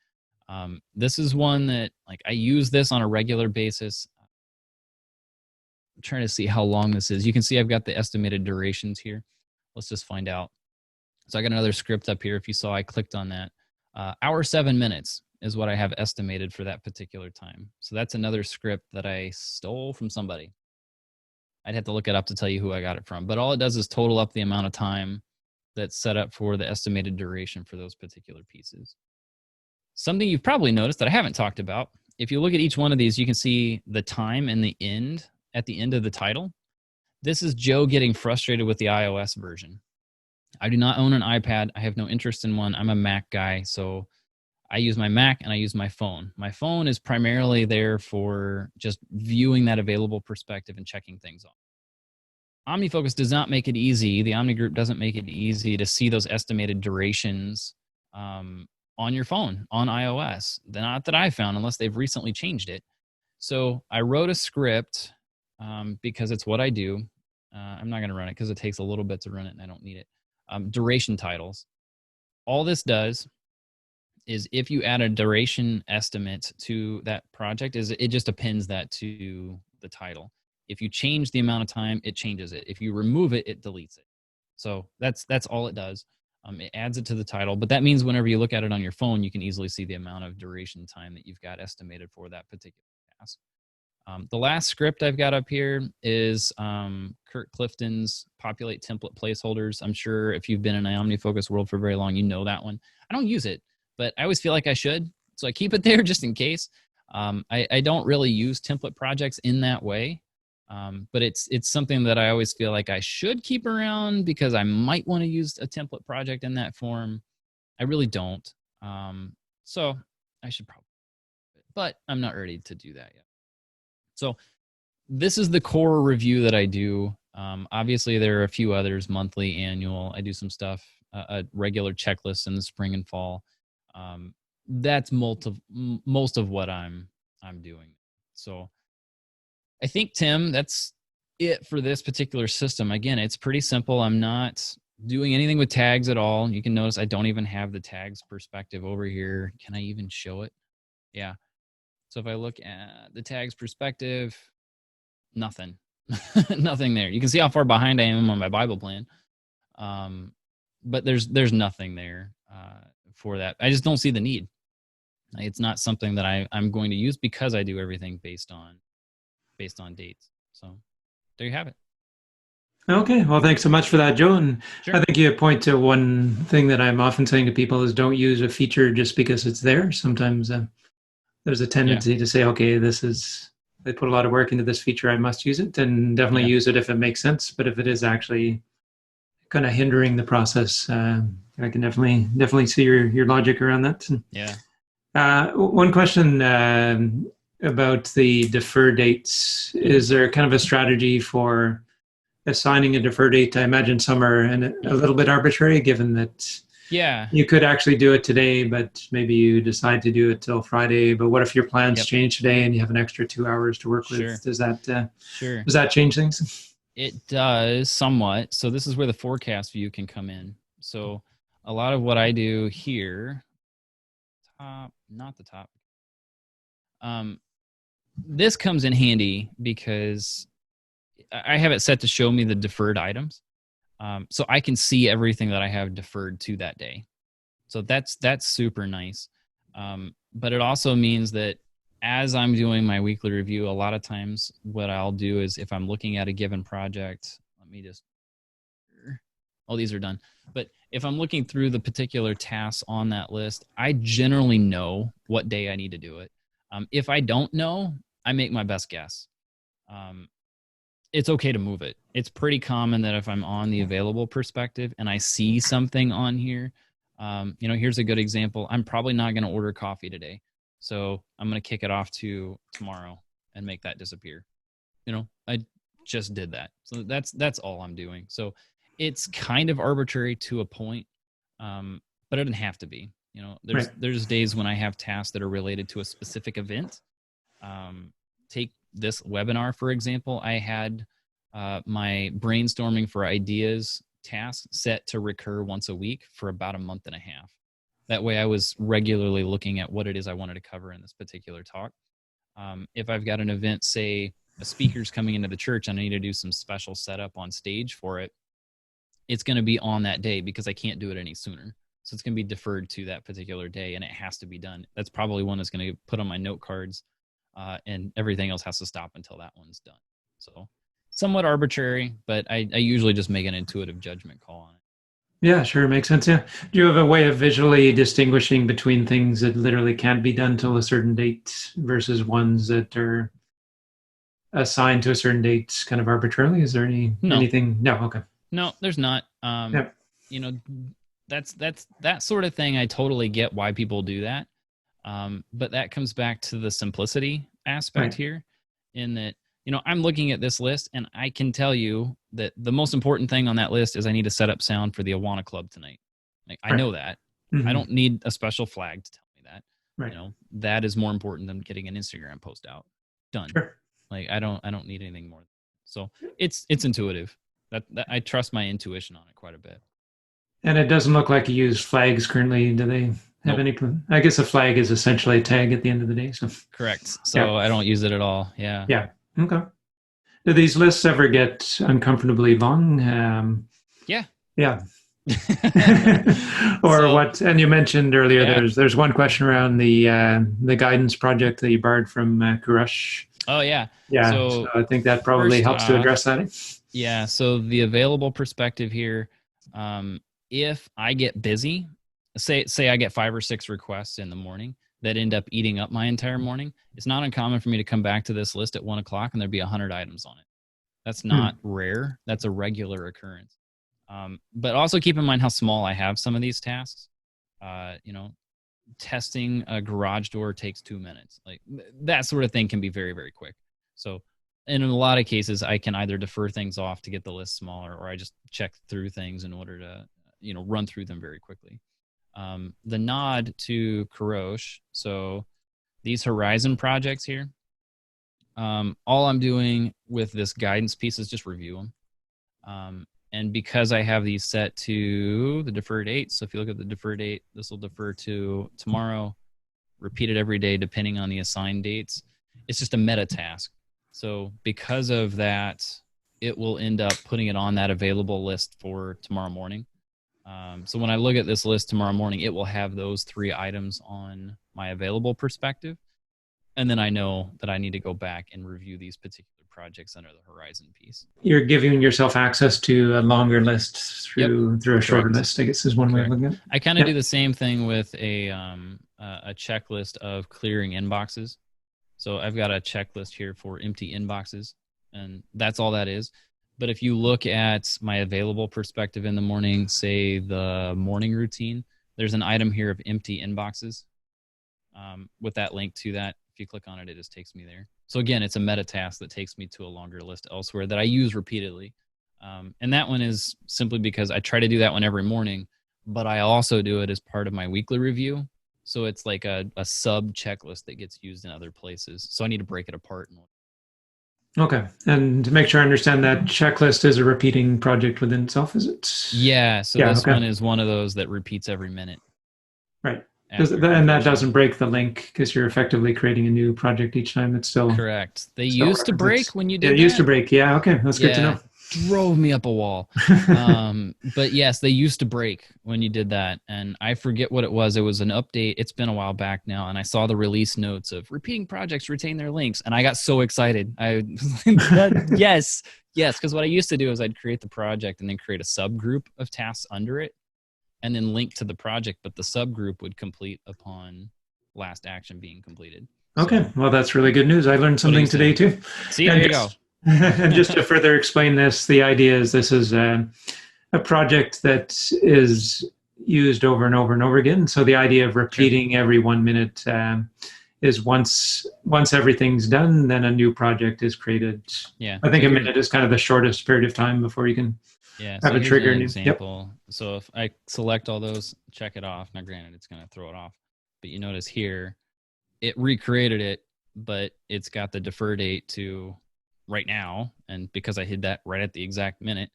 This is one that like I use this on a regular basis. I'm trying to see how long this is. You can see I've got the estimated durations here. Let's just find out. So I got another script up here. If you saw, I clicked on that. Hour 7 minutes is what I have estimated for that particular time. So that's another script that I stole from somebody. I'd have to look it up to tell you who I got it from. But all it does is total up the amount of time that's set up for the estimated duration for those particular pieces. Something you've probably noticed that I haven't talked about, if you look at each one of these, you can see the time and the end at the end of the title. This is Joe getting frustrated with the iOS version. I do not own an iPad. I have no interest in one. I'm a Mac guy, so I use my Mac and I use my phone. My phone is primarily there for just viewing that available perspective and checking things off. OmniFocus does not make it easy. The Omni Group doesn't make it easy to see those estimated durations on your phone, on iOS. Not that I found, unless they've recently changed it. So I wrote a script because it's what I do. I'm not going to run it because it takes a little bit to run it and I don't need it. Duration titles. All this does is if you add a duration estimate to that project, is it just appends that to the title. If you change the amount of time, it changes it. If you remove it, it deletes it. So that's all it does. It adds it to the title, but that means whenever you look at it on your phone, you can easily see the amount of duration time that you've got estimated for that particular task. The last script I've got up here is Kurt Clifton's populate template placeholders. I'm sure if you've been in the OmniFocus world for very long, you know that one. I don't use it, but I always feel like I should. So I keep it there just in case. I don't really use template projects in that way, but it's something that I always feel like I should keep around because I might want to use a template project in that form. I really don't. So I should probably, but I'm not ready to do that yet. So this is the core review that I do. Obviously, there are a few others, monthly, annual. I do some stuff, a regular checklist in the spring and fall. That's most of what I'm doing. So I think, Tim, that's it for this particular system. Again, it's pretty simple. I'm not doing anything with tags at all. You can notice I don't even have the tags perspective over here. Can I even show it? Yeah. So if I look at the tags perspective, nothing, nothing there. You can see how far behind I am on my Bible plan. But there's nothing there for that. I just don't see the need. It's not something that I'm going to use because I do everything based on dates. So there you have it. Okay, well, thanks so much for that, Joe. And Sure. I think you point to one thing that I'm often saying to people is don't use a feature just because it's there. Sometimes there's a tendency to say, okay, they put a lot of work into this feature, I must use it, and definitely use it if it makes sense. But if it is actually kind of hindering the process, I can definitely see your logic around that. Yeah. One question about the defer dates. Is there kind of a strategy for assigning a defer date? I imagine some are a little bit arbitrary, given that you could actually do it today, but maybe you decide to do it till Friday. But what if your plans change today and you have an extra 2 hours to work with? Does that change things? It does somewhat. So this is where the forecast view can come in. So a lot of what I do here, not the top. This comes in handy because I have it set to show me the deferred items. So I can see everything that I have deferred to that day. So that's super nice. But it also means that as I'm doing my weekly review, a lot of times what I'll do is if I'm looking at a given project, these are done. But if I'm looking through the particular tasks on that list, I generally know what day I need to do it. If I don't know, I make my best guess. It's okay to move it. It's pretty common that if I'm on the available perspective and I see something on here, here's a good example. I'm probably not going to order coffee today. So I'm going to kick it off to tomorrow and make that disappear. I just did that. So that's all I'm doing. So it's kind of arbitrary to a point, but it doesn't have to be. There's days when I have tasks that are related to a specific event. Take this webinar, for example. I had my brainstorming for ideas task set to recur once a week for about a month and a half. That way I was regularly looking at what it is I wanted to cover in this particular talk. If I've got an event, say a speaker's coming into the church and I need to do some special setup on stage for it, it's going to be on that day because I can't do it any sooner. So it's going to be deferred to that particular day, and it has to be done. That's probably one that's going to put on my note cards, and everything else has to stop until that one's done. So somewhat arbitrary, but I usually just make an intuitive judgment call on it. Yeah, sure. Makes sense. Yeah. Do you have a way of visually distinguishing between things that literally can't be done till a certain date versus ones that are assigned to a certain date kind of arbitrarily? Is there anything? No. Okay. No, there's not. Yeah. That's that sort of thing. I totally get why people do that. But that comes back to the simplicity aspect here, in that, I'm looking at this list and I can tell you that the most important thing on that list is I need to set up sound for the Awana Club tonight. I know that. I don't need a special flag to tell me that. Right. That is more important than getting an Instagram post out. Done. Sure. I don't need anything more. So it's intuitive. That I trust my intuition on it quite a bit. And it doesn't look like you use flags currently. Do they have any? I guess a flag is essentially a tag at the end of the day. So correct. So I don't use it at all. Yeah. Yeah. Okay. Do these lists ever get uncomfortably long? Yeah. Yeah. Or what? And you mentioned earlier there's one question around the guidance project that you borrowed from Kourosh. Oh yeah. Yeah. So I think that probably helps to address that. Yeah. So the available perspective here, if I get busy, say I get 5 or 6 requests in the morning that end up eating up my entire morning, it's not uncommon for me to come back to this list at 1 o'clock and there'd be 100 items on it. That's not rare. That's a regular occurrence. But also keep in mind how small I have some of these tasks. Testing a garage door takes 2 minutes. Like that sort of thing can be very, very quick. So in a lot of cases, I can either defer things off to get the list smaller, or I just check through things in order to, run through them very quickly. The nod to Kourosh. So these Horizon projects here, all I'm doing with this guidance piece is just review them. And because I have these set to the defer date, so if you look at the defer date, this will defer to tomorrow, repeat it every day depending on the assigned dates. It's just a meta task. So because of that, it will end up putting it on that available list for tomorrow morning. So when I look at this list tomorrow morning, it will have those 3 items on my available perspective. And then I know that I need to go back and review these particular projects under the Horizon piece. You're giving yourself access to a longer list through a shorter list, I guess is one way of looking at it. I kind of do the same thing with a checklist of clearing inboxes. So I've got a checklist here for empty inboxes, and that's all that is. But if you look at my available perspective in the morning, say the morning routine, there's an item here of empty inboxes. With that link to that, if you click on it, it just takes me there. So again, it's a meta task that takes me to a longer list elsewhere that I use repeatedly. And that one is simply because I try to do that one every morning, but I also do it as part of my weekly review. So it's like a sub checklist that gets used in other places. So I need to break it apart. Okay. And to make sure I understand, that checklist is a repeating project within itself, is it? Yeah. So this one is one of those that repeats every minute. Right. And that doesn't break the link because you're effectively creating a new project each time. It's still correct. They used to break when you did that. It used to break. Yeah. Okay. That's good to know. Drove me up a wall. But yes, they used to break when you did that. And I forget what it was. It was an update. It's been a while back now. And I saw the release notes of repeating projects retain their links. And I got so excited. Yes. Because what I used to do is I'd create the project and then create a subgroup of tasks under it and then link to the project. But the subgroup would complete upon last action being completed. Okay. Well, that's really good news. I learned something today too. See, there you go. And just to further explain this, the idea is this is a project that is used over and over and over again. So the idea of repeating every 1 minute is once everything's done, then a new project is created. Yeah. I think a minute is kind of the shortest period of time before you can have a trigger. An example. Yep. So if I select all those, check it off. Now, granted, it's going to throw it off, but you notice here, it recreated it, but it's got the defer date to right now. And because I hid that right at the exact minute,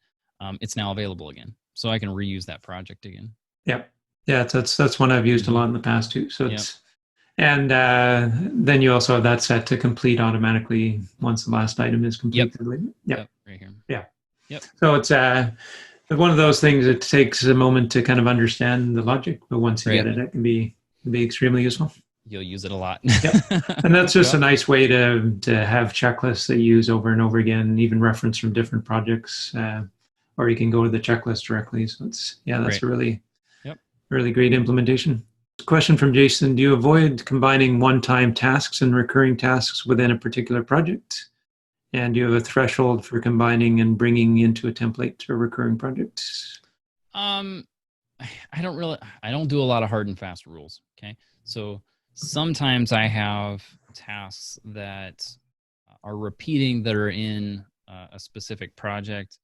it's now available again. So I can reuse that project again. Yep. Yeah, that's one I've used a lot in the past too. So it's, and then you also have that set to complete automatically once the last item is completed. Yep. Right here. Yeah. Yep. So it's one of those things. It takes a moment to kind of understand the logic, but once you get it, it can be extremely useful. You'll use it a lot. And that's just a nice way to have checklists that you use over and over again, even reference from different projects, or you can go to the checklist directly. So it's that's a really great implementation. Question from Jason: do you avoid combining one-time tasks and recurring tasks within a particular project? And do you have a threshold for combining and bringing into a template a recurring project? I don't do a lot of hard and fast rules. Okay. So sometimes I have tasks that are repeating that are in a specific project.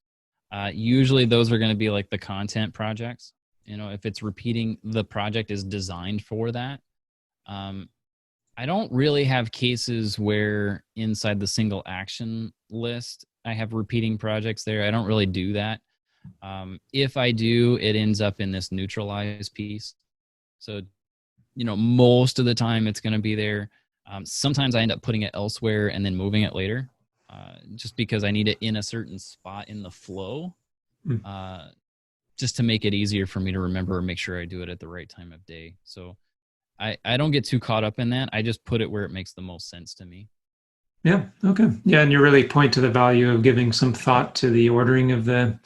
Usually those are going to be like the content projects. If it's repeating, the project is designed for that. I don't really have cases where inside the single action list, I have repeating projects there. I don't really do that. If I do, it ends up in this neutralize piece. So, most of the time it's going to be there. Sometimes I end up putting it elsewhere and then moving it later, just because I need it in a certain spot in the flow, just to make it easier for me to remember or make sure I do it at the right time of day. So I don't get too caught up in that. I just put it where it makes the most sense to me. Yeah. Okay. Yeah. And you really point to the value of giving some thought to the ordering of the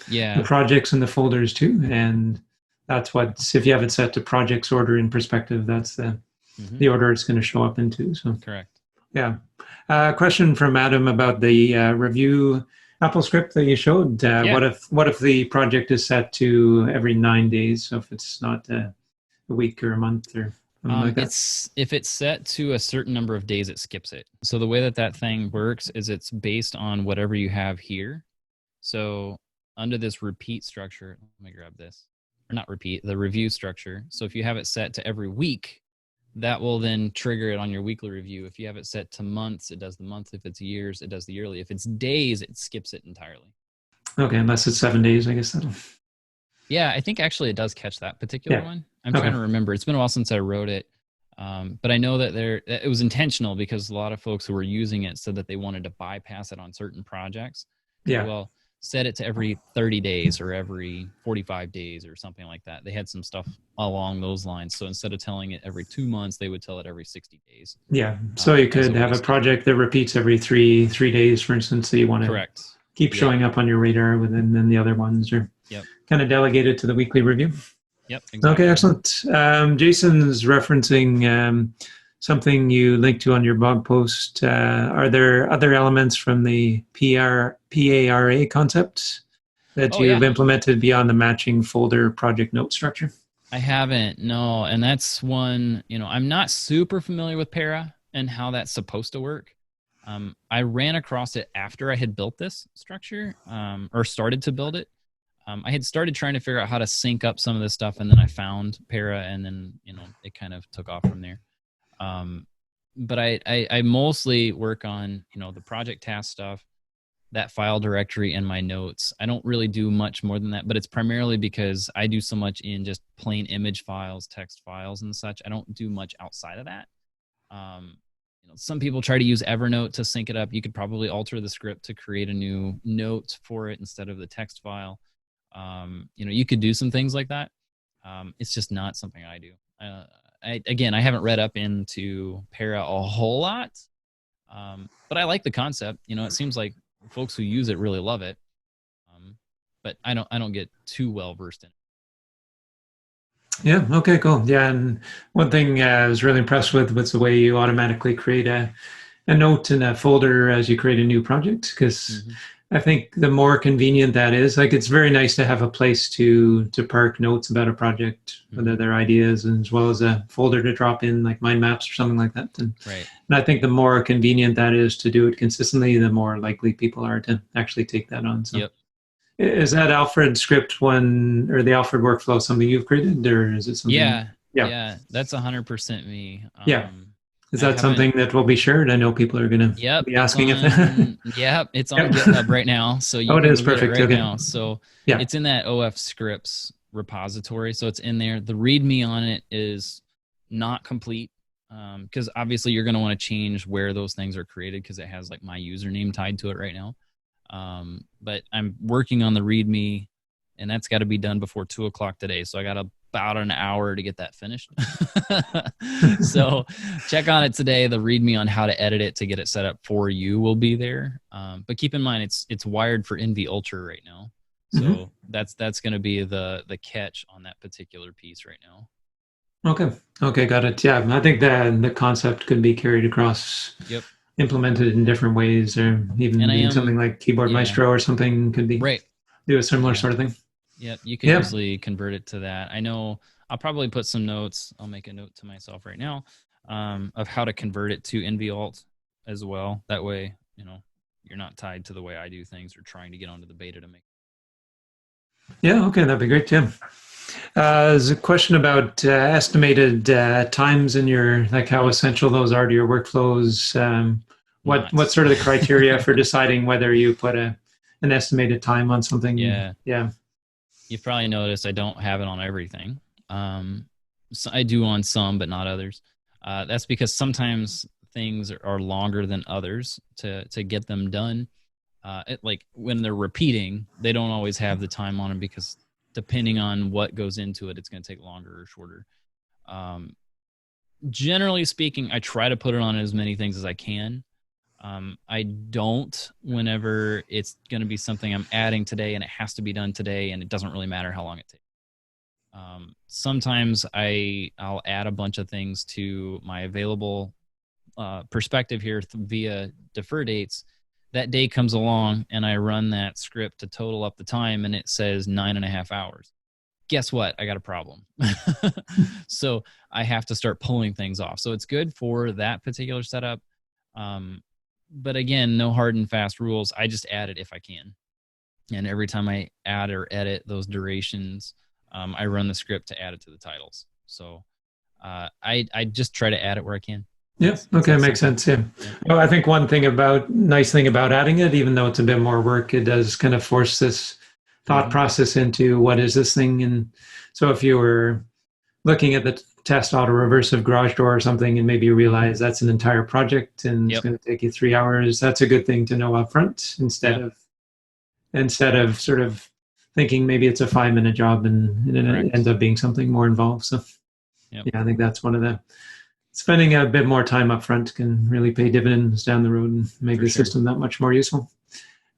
projects and the folders too. And that's if you have it set to projects order in perspective, that's the order it's going to show up into. So correct. Yeah. Question from Adam about the review AppleScript that you showed. What if the project is set to every 9 days? So if it's not a week or a month or like that? If it's set to a certain number of days, it skips it. So the way that thing works is it's based on whatever you have here. So under this repeat structure, let me grab this. Or not repeat, the review structure. So if you have it set to every week, that will then trigger it on your weekly review. If you have it set to months, it does the month. If it's years, it does the yearly. If it's days, it skips it entirely. Okay, unless it's 7 days, I guess that'll... Yeah, I think actually it does catch that particular one. I'm trying to remember. It's been a while since I wrote it. But I know that it was intentional because a lot of folks who were using it said that they wanted to bypass it on certain projects. Yeah. Well, set it to every 30 days or every 45 days or something like that. They had some stuff along those lines. So instead of telling it every 2 months, they would tell it every 60 days. Yeah. So you could have a project that repeats every three days, for instance, so you want to keep showing up on your radar within, then the other ones are kind of delegated to the weekly review. Yep. Exactly. Okay, excellent. Jason's referencing something you linked to on your blog post. Are there other elements from the PARA concept that you've implemented beyond the matching folder project note structure? I haven't, no. And that's one, I'm not super familiar with PARA and how that's supposed to work. I ran across it after I had built this structure or started to build it. I had started trying to figure out how to sync up some of this stuff, and then I found PARA, and then it kind of took off from there. But I mostly work on the project task stuff, that file directory, and my notes. I don't really do much more than that, but it's primarily because I do so much in just plain image files, text files, and such. I don't do much outside of that. Some people try to use Evernote to sync it up. You could probably alter the script to create a new note for it instead of the text file. You could do some things like that. It's just not something I do. I haven't read up into PARA a whole lot, but I like the concept. It seems like folks who use it really love it, but I don't get too well versed in it. Yeah. Okay. Cool. Yeah. And one thing I was really impressed with was the way you automatically create a note in a folder as you create a new project, because I think the more convenient that is, like it's very nice to have a place to park notes about a project, whether they're ideas, and as well as a folder to drop in, like mind maps or something like that. And I think the more convenient that is to do it consistently, the more likely people are to actually take that on. So, is that Alfred script one or the Alfred workflow something you've created, or is it something? Yeah, that's 100% me. Is that something that will be shared? I know people are going to be asking if that. It's on GitHub right now. So you can read it right now. So it's in that OF scripts repository. So it's in there. The README on it is not complete because obviously you're going to want to change where those things are created because it has like my username tied to it right now. But I'm working on the README and that's got to be done before 2:00 today. So I got about an hour to get that finished. So check on it today. The README on how to edit it to get it set up for you will be there. But keep in mind, it's wired for NV Ultra right now. So that's going to be the catch on that particular piece right now. Okay, got it. Yeah, I think that the concept could be carried across. Implemented in different ways, or even something like Keyboard Maestro or something could be do a similar sort of thing. Yep, you can easily convert it to that. I know I'll probably put some notes. I'll make a note to myself right now of how to convert it to NVAlt as well. That way, you're not tied to the way I do things or trying to get onto the beta to make. Yeah, okay, that'd be great, Tim. There's a question about estimated times in your, like how essential those are to your workflows. What's sort of the criteria for deciding whether you put an estimated time on something? Yeah. You've probably noticed I don't have it on everything. So I do on some, but not others. That's because sometimes things are longer than others to get them done. Like when they're repeating, they don't always have the time on them because depending on what goes into it, it's going to take longer or shorter. Generally speaking, I try to put it on as many things as I can. I don't whenever it's going to be something I'm adding today and it has to be done today and it doesn't really matter how long it takes. Sometimes I'll add a bunch of things to my available perspective here via defer dates. That day comes along and I run that script to total up the time and it says 9.5 hours. Guess what? I got a problem. So I have to start pulling things off. So it's good for that particular setup. But again, no hard and fast rules. I just add it if I can. And every time I add or edit those durations, I run the script to add it to the titles. So I just try to add it where I can. Yeah. Okay. Makes sense. Yeah. Well, I think one nice thing about adding it, even though it's a bit more work, it does kind of force this thought process into what is this thing. And so if you were looking at the test auto reverse of garage door or something, and maybe you realize that's an entire project and it's going to take you 3 hours, that's a good thing to know up front instead of sort of thinking maybe it's a 5-minute job and it ends up being something more involved. So I think that's one of the spending a bit more time up front can really pay dividends down the road and make the system that much more useful.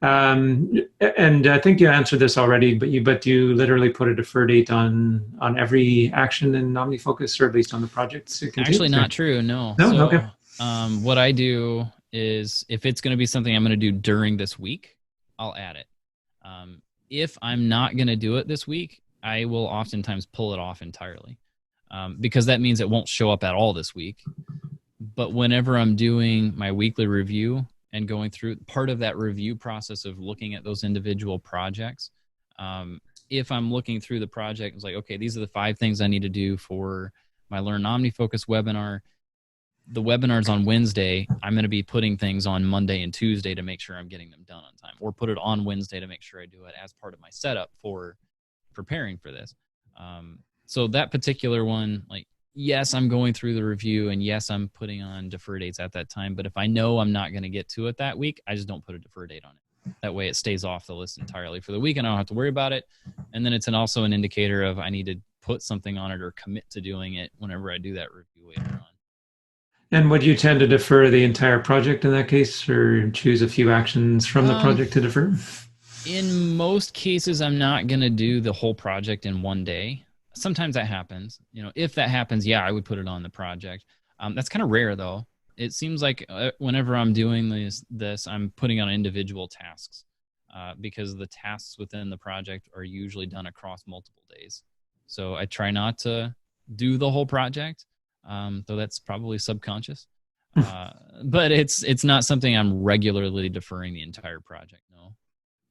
And I think you answered this already, but you literally put a defer date on every action in OmniFocus, or at least on the projects. Actually, not true. No. No. So, okay. What I do is if it's going to be something I'm going to do during this week, I'll add it. If I'm not going to do it this week, I will oftentimes pull it off entirely because that means it won't show up at all this week. But whenever I'm doing my weekly review and going through part of that review process of looking at those individual projects, if I'm looking through the project, it's like, okay, these are the 5 things I need to do for my Learn OmniFocus webinar. The webinar's on Wednesday. I'm going to be putting things on Monday and Tuesday to make sure I'm getting them done on time, or put it on Wednesday to make sure I do it as part of my setup for preparing for this. So that particular one, like, yes, I'm going through the review, and yes, I'm putting on defer dates at that time. But if I know I'm not going to get to it that week, I just don't put a defer date on it. That way it stays off the list entirely for the week, and I don't have to worry about it. And then it's also an indicator of I need to put something on it or commit to doing it whenever I do that review later on. And would you tend to defer the entire project in that case, or choose a few actions from the project to defer? In most cases, I'm not going to do the whole project in one day. Sometimes that happens. If that happens, I would put it on the project. That's kind of rare, though. It seems like whenever I'm doing this, I'm putting on individual tasks. because the tasks within the project are usually done across multiple days. So I try not to do the whole project, though that's probably subconscious. But it's not something I'm regularly deferring the entire project. No.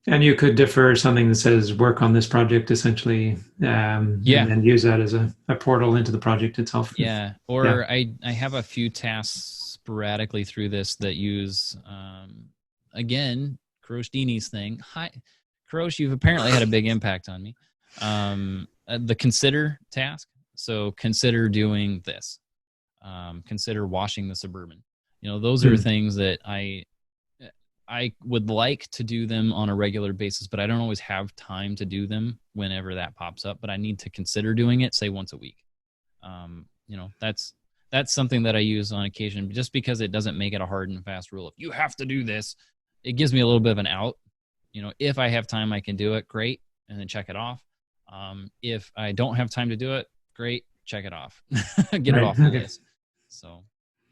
And you could defer something that says work on this project essentially, and then use that as a portal into the project itself. Yeah. Or I have a few tasks sporadically through this that use, again, Kourosh Dini's thing. Hi, Kourosh, you've apparently had a big impact on me. The consider task. So consider doing this. Consider washing the Suburban. Those are things that I would like to do them on a regular basis, but I don't always have time to do them whenever that pops up. But I need to consider doing it, say once a week. That's something that I use on occasion, just because it doesn't make it a hard and fast rule. If you have to do this, it gives me a little bit of an out. If I have time, I can do it. Great, and then check it off. If I don't have time to do it, great, check it off. Get it off the list. So,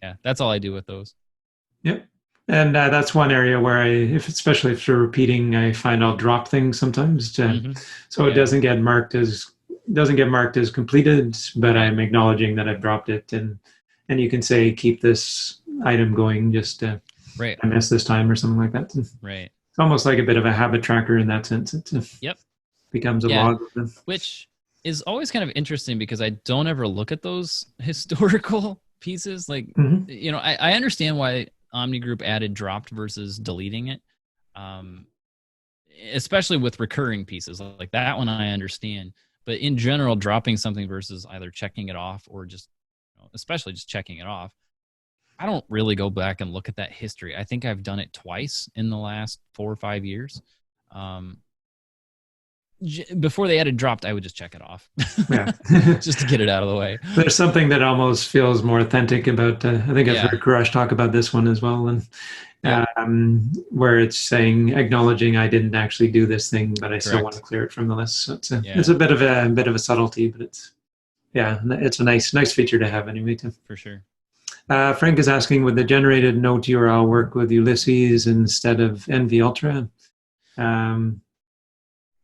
yeah, that's all I do with those. Yep. And that's one area where especially if you're repeating, I find I'll drop things sometimes, so it doesn't get marked as completed, but I'm acknowledging that I've dropped it, and you can say keep this item going. Just I missed this time or something like that. Right. It's almost like a bit of a habit tracker in that sense. It becomes a log, which is always kind of interesting because I don't ever look at those historical pieces. Like I understand why OmniGroup added dropped versus deleting it, especially with recurring pieces like that one. I understand, but in general, dropping something versus either checking it off or just, especially just checking it off, I don't really go back and look at that history. I think I've done it twice in the last 4 or 5 years. Before they added dropped, I would just check it off, just to get it out of the way. There's something that almost feels more authentic about. I think I've heard Kourosh talk about this one as well, and where it's saying acknowledging I didn't actually do this thing, but I still want to clear it from the list. So it's a bit of a subtlety, but it's a nice feature to have anyway. For sure. Frank is asking, would the generated note URL work with Ulysses instead of NV Ultra?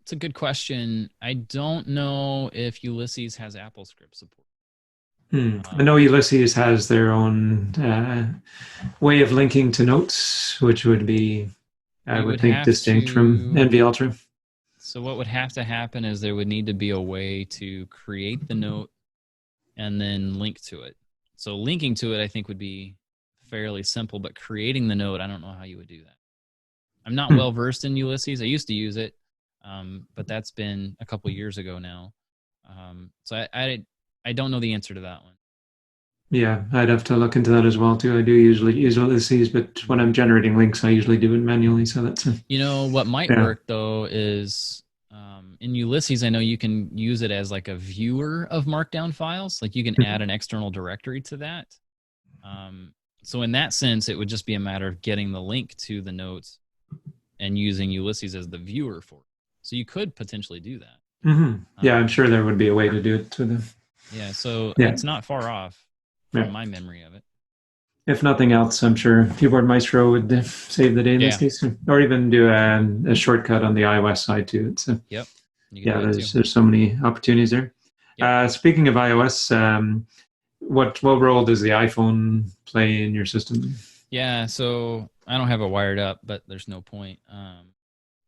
It's a good question. I don't know if Ulysses has AppleScripts support. I know Ulysses has their own way of linking to notes, which would be, I would think, distinct from NV Ultra. So what would have to happen is there would need to be a way to create the note and then link to it. So linking to it, I think, would be fairly simple, but creating the note, I don't know how you would do that. I'm not well versed in Ulysses. I used to use it, but that's been a couple years ago now. So I don't know the answer to that one. Yeah, I'd have to look into that as well too. I do usually use Ulysses, but when I'm generating links, I usually do it manually. So that's what might work though is in Ulysses, I know you can use it as like a viewer of Markdown files. Like you can add an external directory to that. So in that sense, it would just be a matter of getting the link to the notes and using Ulysses as the viewer for it. So you could potentially do that. Yeah, I'm sure there would be a way to do it to them. Yeah, so it's not far off from my memory of it. If nothing else, I'm sure Keyboard Maestro would save the day in this case, or even do a shortcut on the iOS side too. So, there's so many opportunities there. Speaking of iOS, what role does the iPhone play in your system? Yeah, so I don't have it wired up, but there's no point.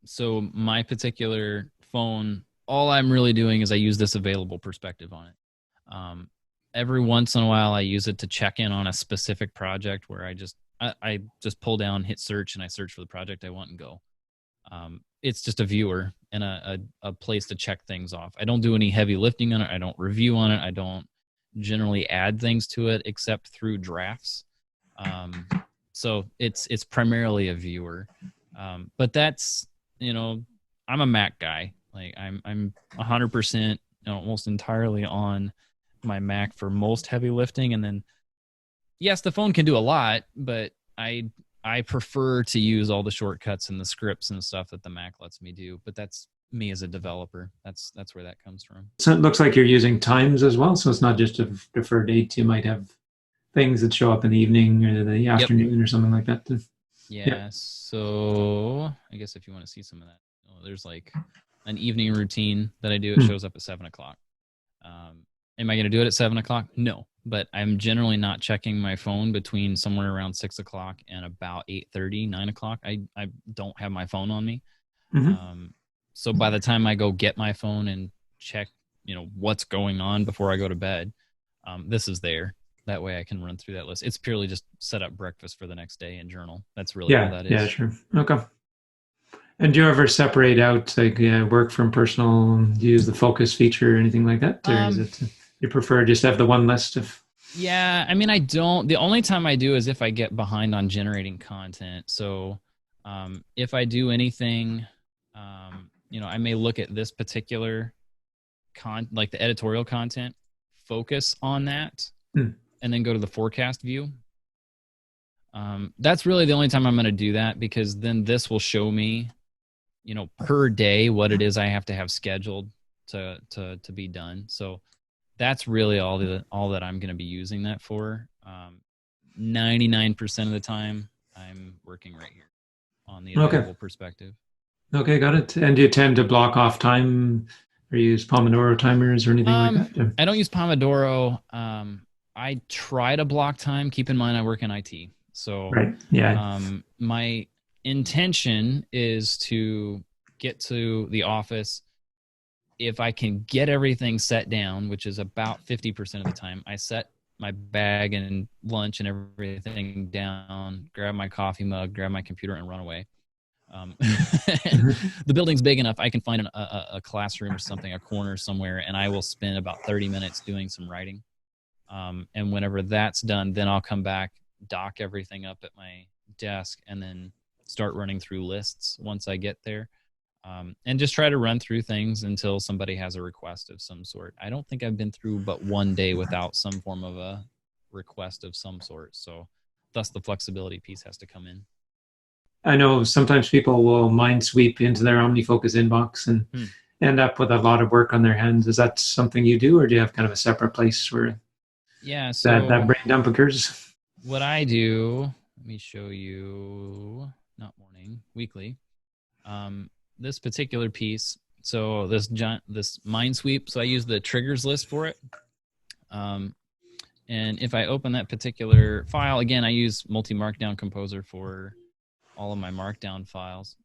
So my particular phone, all I'm really doing is I use this available perspective on it. Every once in a while, I use it to check in on a specific project where I just pull down, hit search, and I search for the project I want and go. It's just a viewer and a place to check things off. I don't do any heavy lifting on it. I don't review on it. I don't generally add things to it except through drafts. So it's primarily a viewer. But that's, I'm a Mac guy. Like I'm 100%, almost entirely on my Mac for most heavy lifting. And then, yes, the phone can do a lot, but I prefer to use all the shortcuts and the scripts and stuff that the Mac lets me do. But that's me as a developer. That's where that comes from. So it looks like you're using times as well. So it's not just a deferred date. You might have things that show up in the evening or the afternoon or something like that. Yeah. So I guess if you want to see some of that, there's like an evening routine that I do. It shows up at 7 o'clock. Am I going to do it at 7 o'clock? No, but I'm generally not checking my phone between somewhere around 6 o'clock and about 8:30, 9 o'clock. I don't have my phone on me. So by the time I go get my phone and check, what's going on before I go to bed, this is there. That way I can run through that list. It's purely just set up breakfast for the next day and journal. That's really all that is. Yeah, sure. Okay. And do you ever separate out like work from personal? Do you use the focus feature or anything like that? Or is it you prefer just have the one list of? Yeah, I mean, I don't. The only time I do is if I get behind on generating content. So if I do anything, I may look at this particular like the editorial content, focus on that, and then go to the forecast view. That's really the only time I'm going to do that, because then this will show me, per day what it is I have to have scheduled to be done. So that's really all that I'm going to be using that for. 99% of the time I'm working right here on the available perspective. Okay, got it. And do you tend to block off time or use Pomodoro timers or anything like that? I don't use Pomodoro. I try to block time. Keep in mind I work in IT. So right. Yeah. My intention is to get to the office. If I can get everything set down, which is about 50% of the time, I set my bag and lunch and everything down, grab my coffee mug, grab my computer, and run away. The building's big enough, I can find a classroom or something, a corner somewhere, and I will spend about 30 minutes doing some writing. And whenever that's done, then I'll come back, dock everything up at my desk, and then start running through lists once I get there. And just try to run through things until somebody has a request of some sort. I don't think I've been through but one day without some form of a request of some sort. So thus the flexibility piece has to come in. I know sometimes people will mind sweep into their OmniFocus inbox and end up with a lot of work on their hands. Is that something you do, or do you have kind of a separate place where that brain dump occurs? What I do, let me show you, not morning, weekly. This particular piece, so this mind sweep, so I use the triggers list for it. And if I open that particular file, again, I use Multi-Markdown Composer for all of my Markdown files.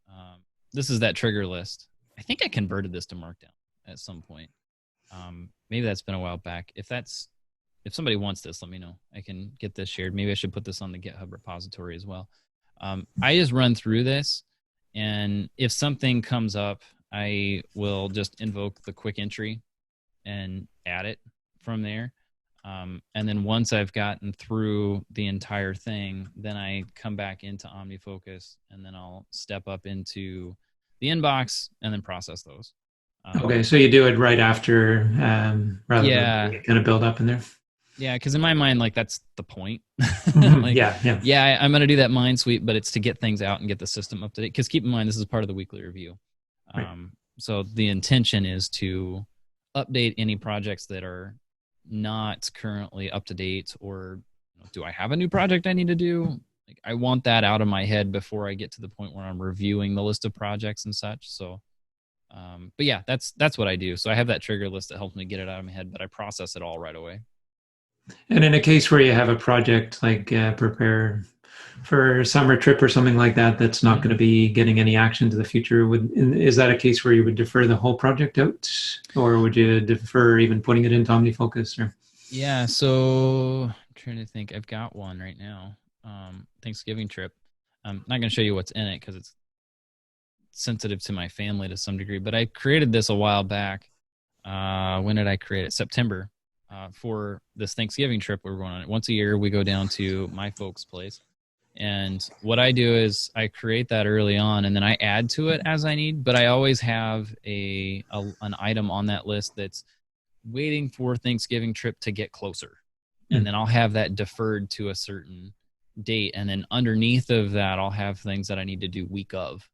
This is that trigger list. I think I converted this to Markdown at some point. Maybe that's been a while back. If somebody wants this, let me know. I can get this shared. Maybe I should put this on the GitHub repository as well. I just run through this, and if something comes up, I will just invoke the quick entry and add it from there. And then once I've gotten through the entire thing, then I come back into OmniFocus, and then I'll step up into the inbox and then process those. Okay, so you do it right after, rather than kind of build up in there. Yeah, because in my mind, like, that's the point. I'm going to do that mind sweep, but it's to get things out and get the system up to date. Because keep in mind, this is part of the weekly review. Right. So the intention is to update any projects that are not currently up to date, or do I have a new project I need to do? Like, I want that out of my head before I get to the point where I'm reviewing the list of projects and such. So, but yeah, that's what I do. So I have that trigger list that helps me get it out of my head, but I process it all right away. And in a case where you have a project like prepare for a summer trip or something like that, that's not going to be getting any action to the future, is that a case where you would defer the whole project out, or would you defer even putting it into OmniFocus? Or? Yeah, so I'm trying to think. I've got one right now. Thanksgiving trip. I'm not going to show you what's in it because it's sensitive to my family to some degree, but I created this a while back. When did I create it? September. For this Thanksgiving trip we're going on. Once a year, we go down to my folks' place. And what I do is I create that early on, and then I add to it as I need. But I always have an item on that list that's waiting for Thanksgiving trip to get closer. And then I'll have that deferred to a certain date. And then underneath of that, I'll have things that I need to do week of.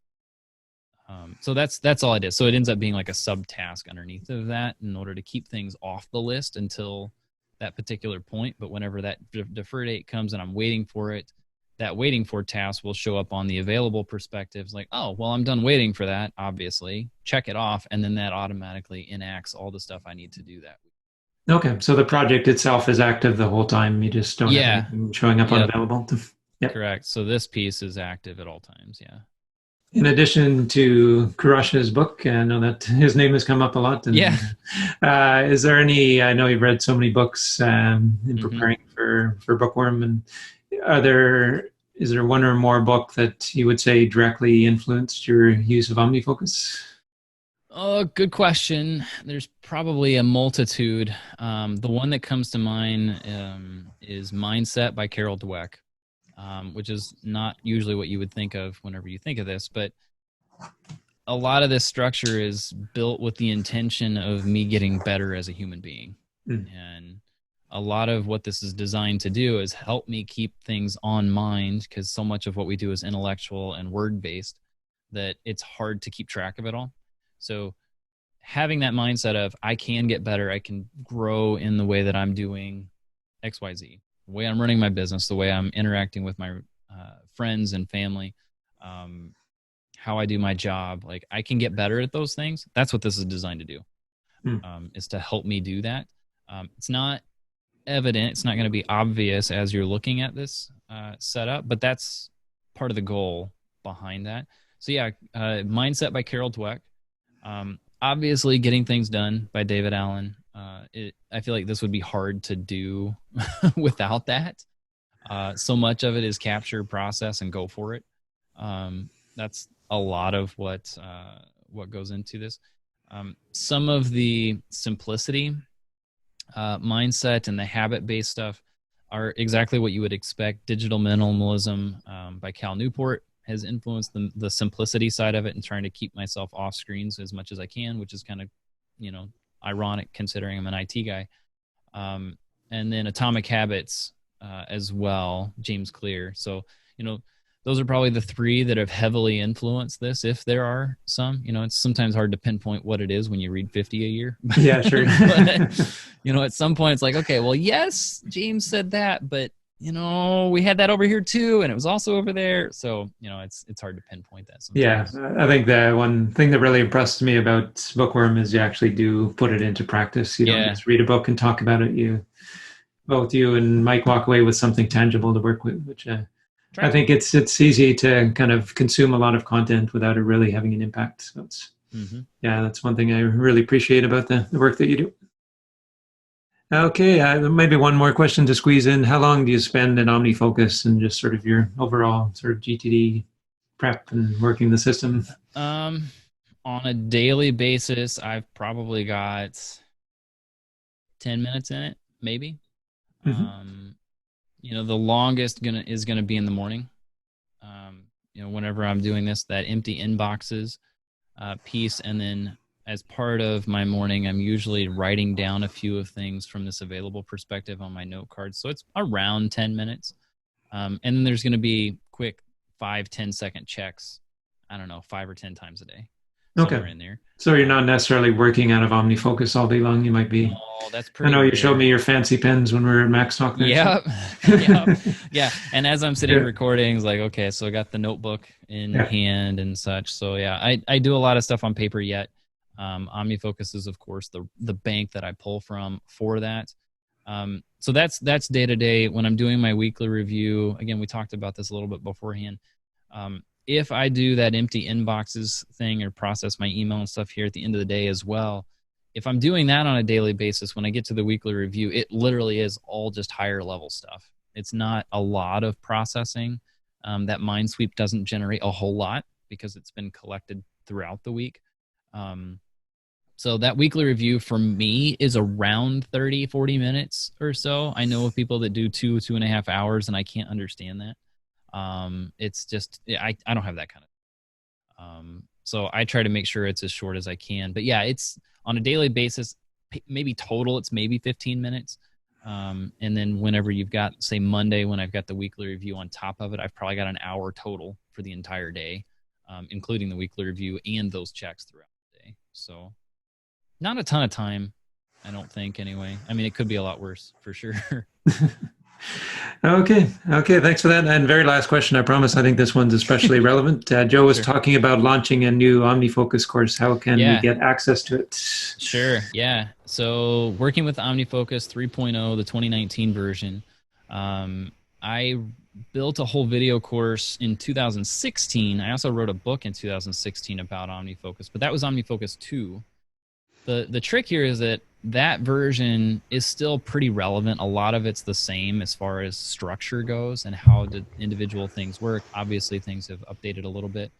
So that's all I did. So it ends up being like a subtask underneath of that in order to keep things off the list until that particular point. But whenever that defer date comes and I'm waiting for it, that waiting for task will show up on the available perspectives like, oh, well, I'm done waiting for that, obviously. Check it off, and then that automatically enacts all the stuff I need to do that week. Okay, so the project itself is active the whole time. You just don't have anything showing up unavailable. Yep. Correct. So this piece is active at all times, yeah. In addition to Kurosh's book, I know that his name has come up a lot. And, is there any, I know you've read so many books in preparing for Bookworm, and is there one or more book that you would say directly influenced your use of OmniFocus? Oh, good question. There's probably a multitude. The one that comes to mind is Mindset by Carol Dweck. Which is not usually what you would think of whenever you think of this, but a lot of this structure is built with the intention of me getting better as a human being. And a lot of what this is designed to do is help me keep things on mind, because so much of what we do is intellectual and word-based that it's hard to keep track of it all. So having that mindset of I can get better, I can grow in the way that I'm doing XYZ. The way I'm running my business, the way I'm interacting with my friends and family, how I do my job, like I can get better at those things. That's what this is designed to do, is to help me do that. It's not evident. It's not going to be obvious as you're looking at this setup, but that's part of the goal behind that. So yeah, Mindset by Carol Dweck. Obviously, Getting Things Done by David Allen. I feel like this would be hard to do without that. So much of it is capture, process, and go for it. That's a lot of what goes into this. Some of the simplicity mindset and the habit-based stuff are exactly what you would expect. Digital Minimalism by Cal Newport has influenced the simplicity side of it and trying to keep myself off screens as much as I can, which is kind of, ironic considering I'm an IT guy. And then Atomic Habits as well, James Clear. So, those are probably the three that have heavily influenced this, if there are some. It's sometimes hard to pinpoint what it is when you read 50 a year. Yeah, sure. But, at some point it's like, okay, well, yes, James said that, but, we had that over here too, and it was also over there. So, it's hard to pinpoint that sometimes. Yeah, I think the one thing that really impressed me about Bookworm is you actually do put it into practice. You don't just read a book and talk about it. Both you and Mike walk away with something tangible to work with, which I think it's easy to kind of consume a lot of content without it really having an impact. So it's, that's one thing I really appreciate about the work that you do. Okay, maybe one more question to squeeze in. How long do you spend in OmniFocus and just sort of your overall sort of GTD prep and working the system? On a daily basis, I've probably got 10 minutes in it, maybe. The longest is gonna be in the morning. Whenever I'm doing this, that empty inboxes piece, and then as part of my morning, I'm usually writing down a few of things from this available perspective on my note card. So it's around 10 minutes. And then there's going to be quick 5-10 second checks. I don't know, 5 or 10 times a day. Somewhere in there. So you're not necessarily working out of OmniFocus all day long. You might be. Oh, that's pretty. I know rare. You showed me your fancy pens when we were at Max Talk. There, yep. Yeah. And as I'm sitting recording, it's like, okay, so I got the notebook in hand and such. So yeah, I do a lot of stuff on paper yet. OmniFocus is, of course, the bank that I pull from for that. So that's day to day. When I'm doing my weekly review, again, we talked about this a little bit beforehand. If I do that empty inboxes thing or process my email and stuff here at the end of the day as well, if I'm doing that on a daily basis, when I get to the weekly review, it literally is all just higher level stuff. It's not a lot of processing. That mind sweep doesn't generate a whole lot because it's been collected throughout the week. So that weekly review for me is around 30, 40 minutes or so. I know of people that do 2.5 hours, and I can't understand that. It's just, I don't have that kind of, so I try to make sure it's as short as I can, but yeah, it's on a daily basis, maybe total, it's maybe 15 minutes. And then whenever you've got, say Monday, when I've got the weekly review on top of it, I've probably got an hour total for the entire day, including the weekly review and those checks throughout the day. So not a ton of time, I don't think, anyway. I mean, it could be a lot worse for sure. Okay. Okay. Thanks for that. And very last question. I promise. I think this one's especially relevant. Joe was Sure. talking about launching a new OmniFocus course. How can we Yeah. get access to it? Sure. Yeah. So working with OmniFocus 3.0, the 2019 version, I built a whole video course in 2016. I also wrote a book in 2016 about OmniFocus, but that was OmniFocus 2. The trick here is that that version is still pretty relevant. A lot of it's the same as far as structure goes and how the individual things work. Obviously, things have updated a little bit.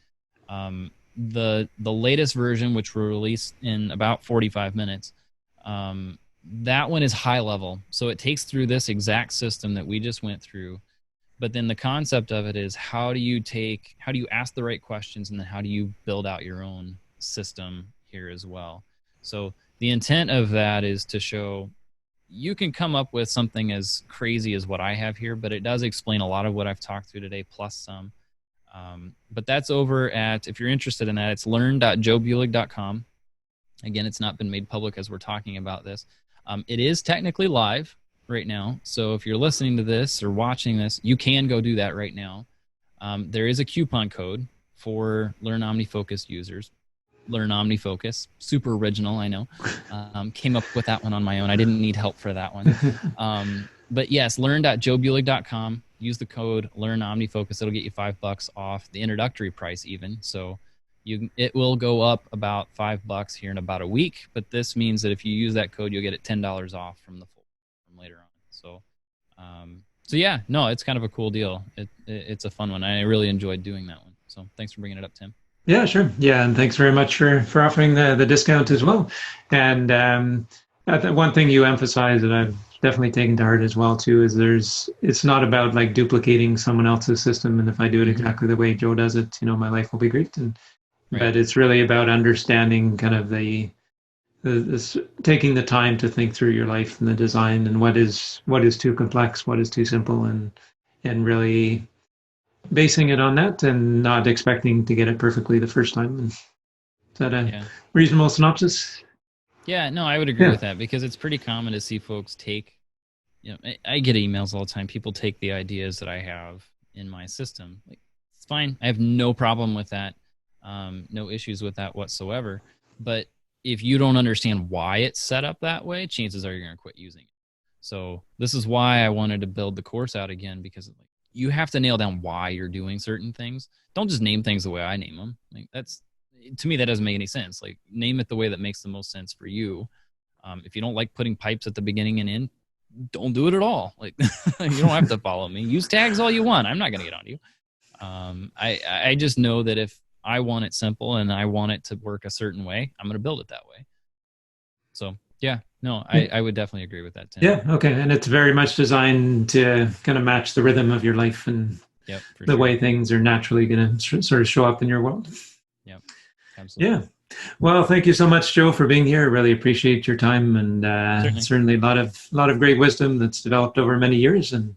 The latest version, which will release in about 45 minutes, that one is high level. So it takes through this exact system that we just went through. But then the concept of it is how do you ask the right questions, and then how do you build out your own system here as well. So the intent of that is to show you can come up with something as crazy as what I have here, but it does explain a lot of what I've talked through today, plus some. But that's over at, if you're interested in that, it's learn.joebuhlig.com. Again, it's not been made public as we're talking about this. It is technically live right now. So if you're listening to this or watching this, you can go do that right now. There is a coupon code for Learn OmniFocus users. Learn OmniFocus. Super original, I know. Came up with that one on my own. I didn't need help for that one. But yes, learn.joebuhlig.com. Use the code Learn OmniFocus. It'll get you $5 off the introductory price even. So it will go up about $5 here in about a week. But this means that if you use that code, you'll get it $10 off from later on. So yeah, no, it's kind of a cool deal. It's a fun one. I really enjoyed doing that one. So thanks for bringing it up, Tim. Yeah, sure. Yeah, and thanks very much for offering the discount as well. And one thing you emphasize that I've definitely taken to heart as well too is it's not about like duplicating someone else's system, and if I do it exactly the way Joe does it, my life will be great. But it's really about understanding kind of this taking the time to think through your life and the design and what is too complex, what is too simple, and really basing it on that and not expecting to get it perfectly the first time. Is that a reasonable synopsis? Yeah, no, I would agree with that, because it's pretty common to see folks take, I get emails all the time. People take the ideas that I have in my system. Like, it's fine. I have no problem with that. No issues with that whatsoever. But if you don't understand why it's set up that way, chances are you're going to quit using it. So this is why I wanted to build the course out again, because you have to nail down why you're doing certain things. Don't just name things the way I name them. To me, that doesn't make any sense. Like, name it the way that makes the most sense for you. If you don't like putting pipes at the beginning and end, don't do it at all. Like, you don't have to follow me. Use tags all you want. I'm not going to get on you. I just know that if I want it simple and I want it to work a certain way, I'm going to build it that way. So yeah, no, I would definitely agree with that, Tim. Yeah, okay. And it's very much designed to kind of match the rhythm of your life and the way things are naturally going to sort of show up in your world. Yep, absolutely. Yeah. Well, thank you so much, Joe, for being here. Really appreciate your time, and certainly a lot of great wisdom that's developed over many years. And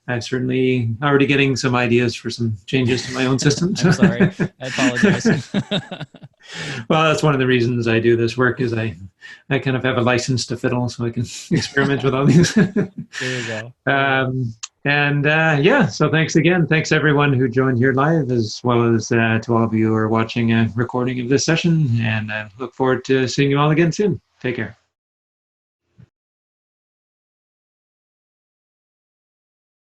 I'm certainly already getting some ideas for some changes to my own system. I'm sorry. I apologize. Well, that's one of the reasons I do this work, is I kind of have a license to fiddle, so I can experiment with all these. There you go. So thanks again. Thanks everyone who joined here live, as well as to all of you who are watching a recording of this session. And I look forward to seeing you all again soon. Take care.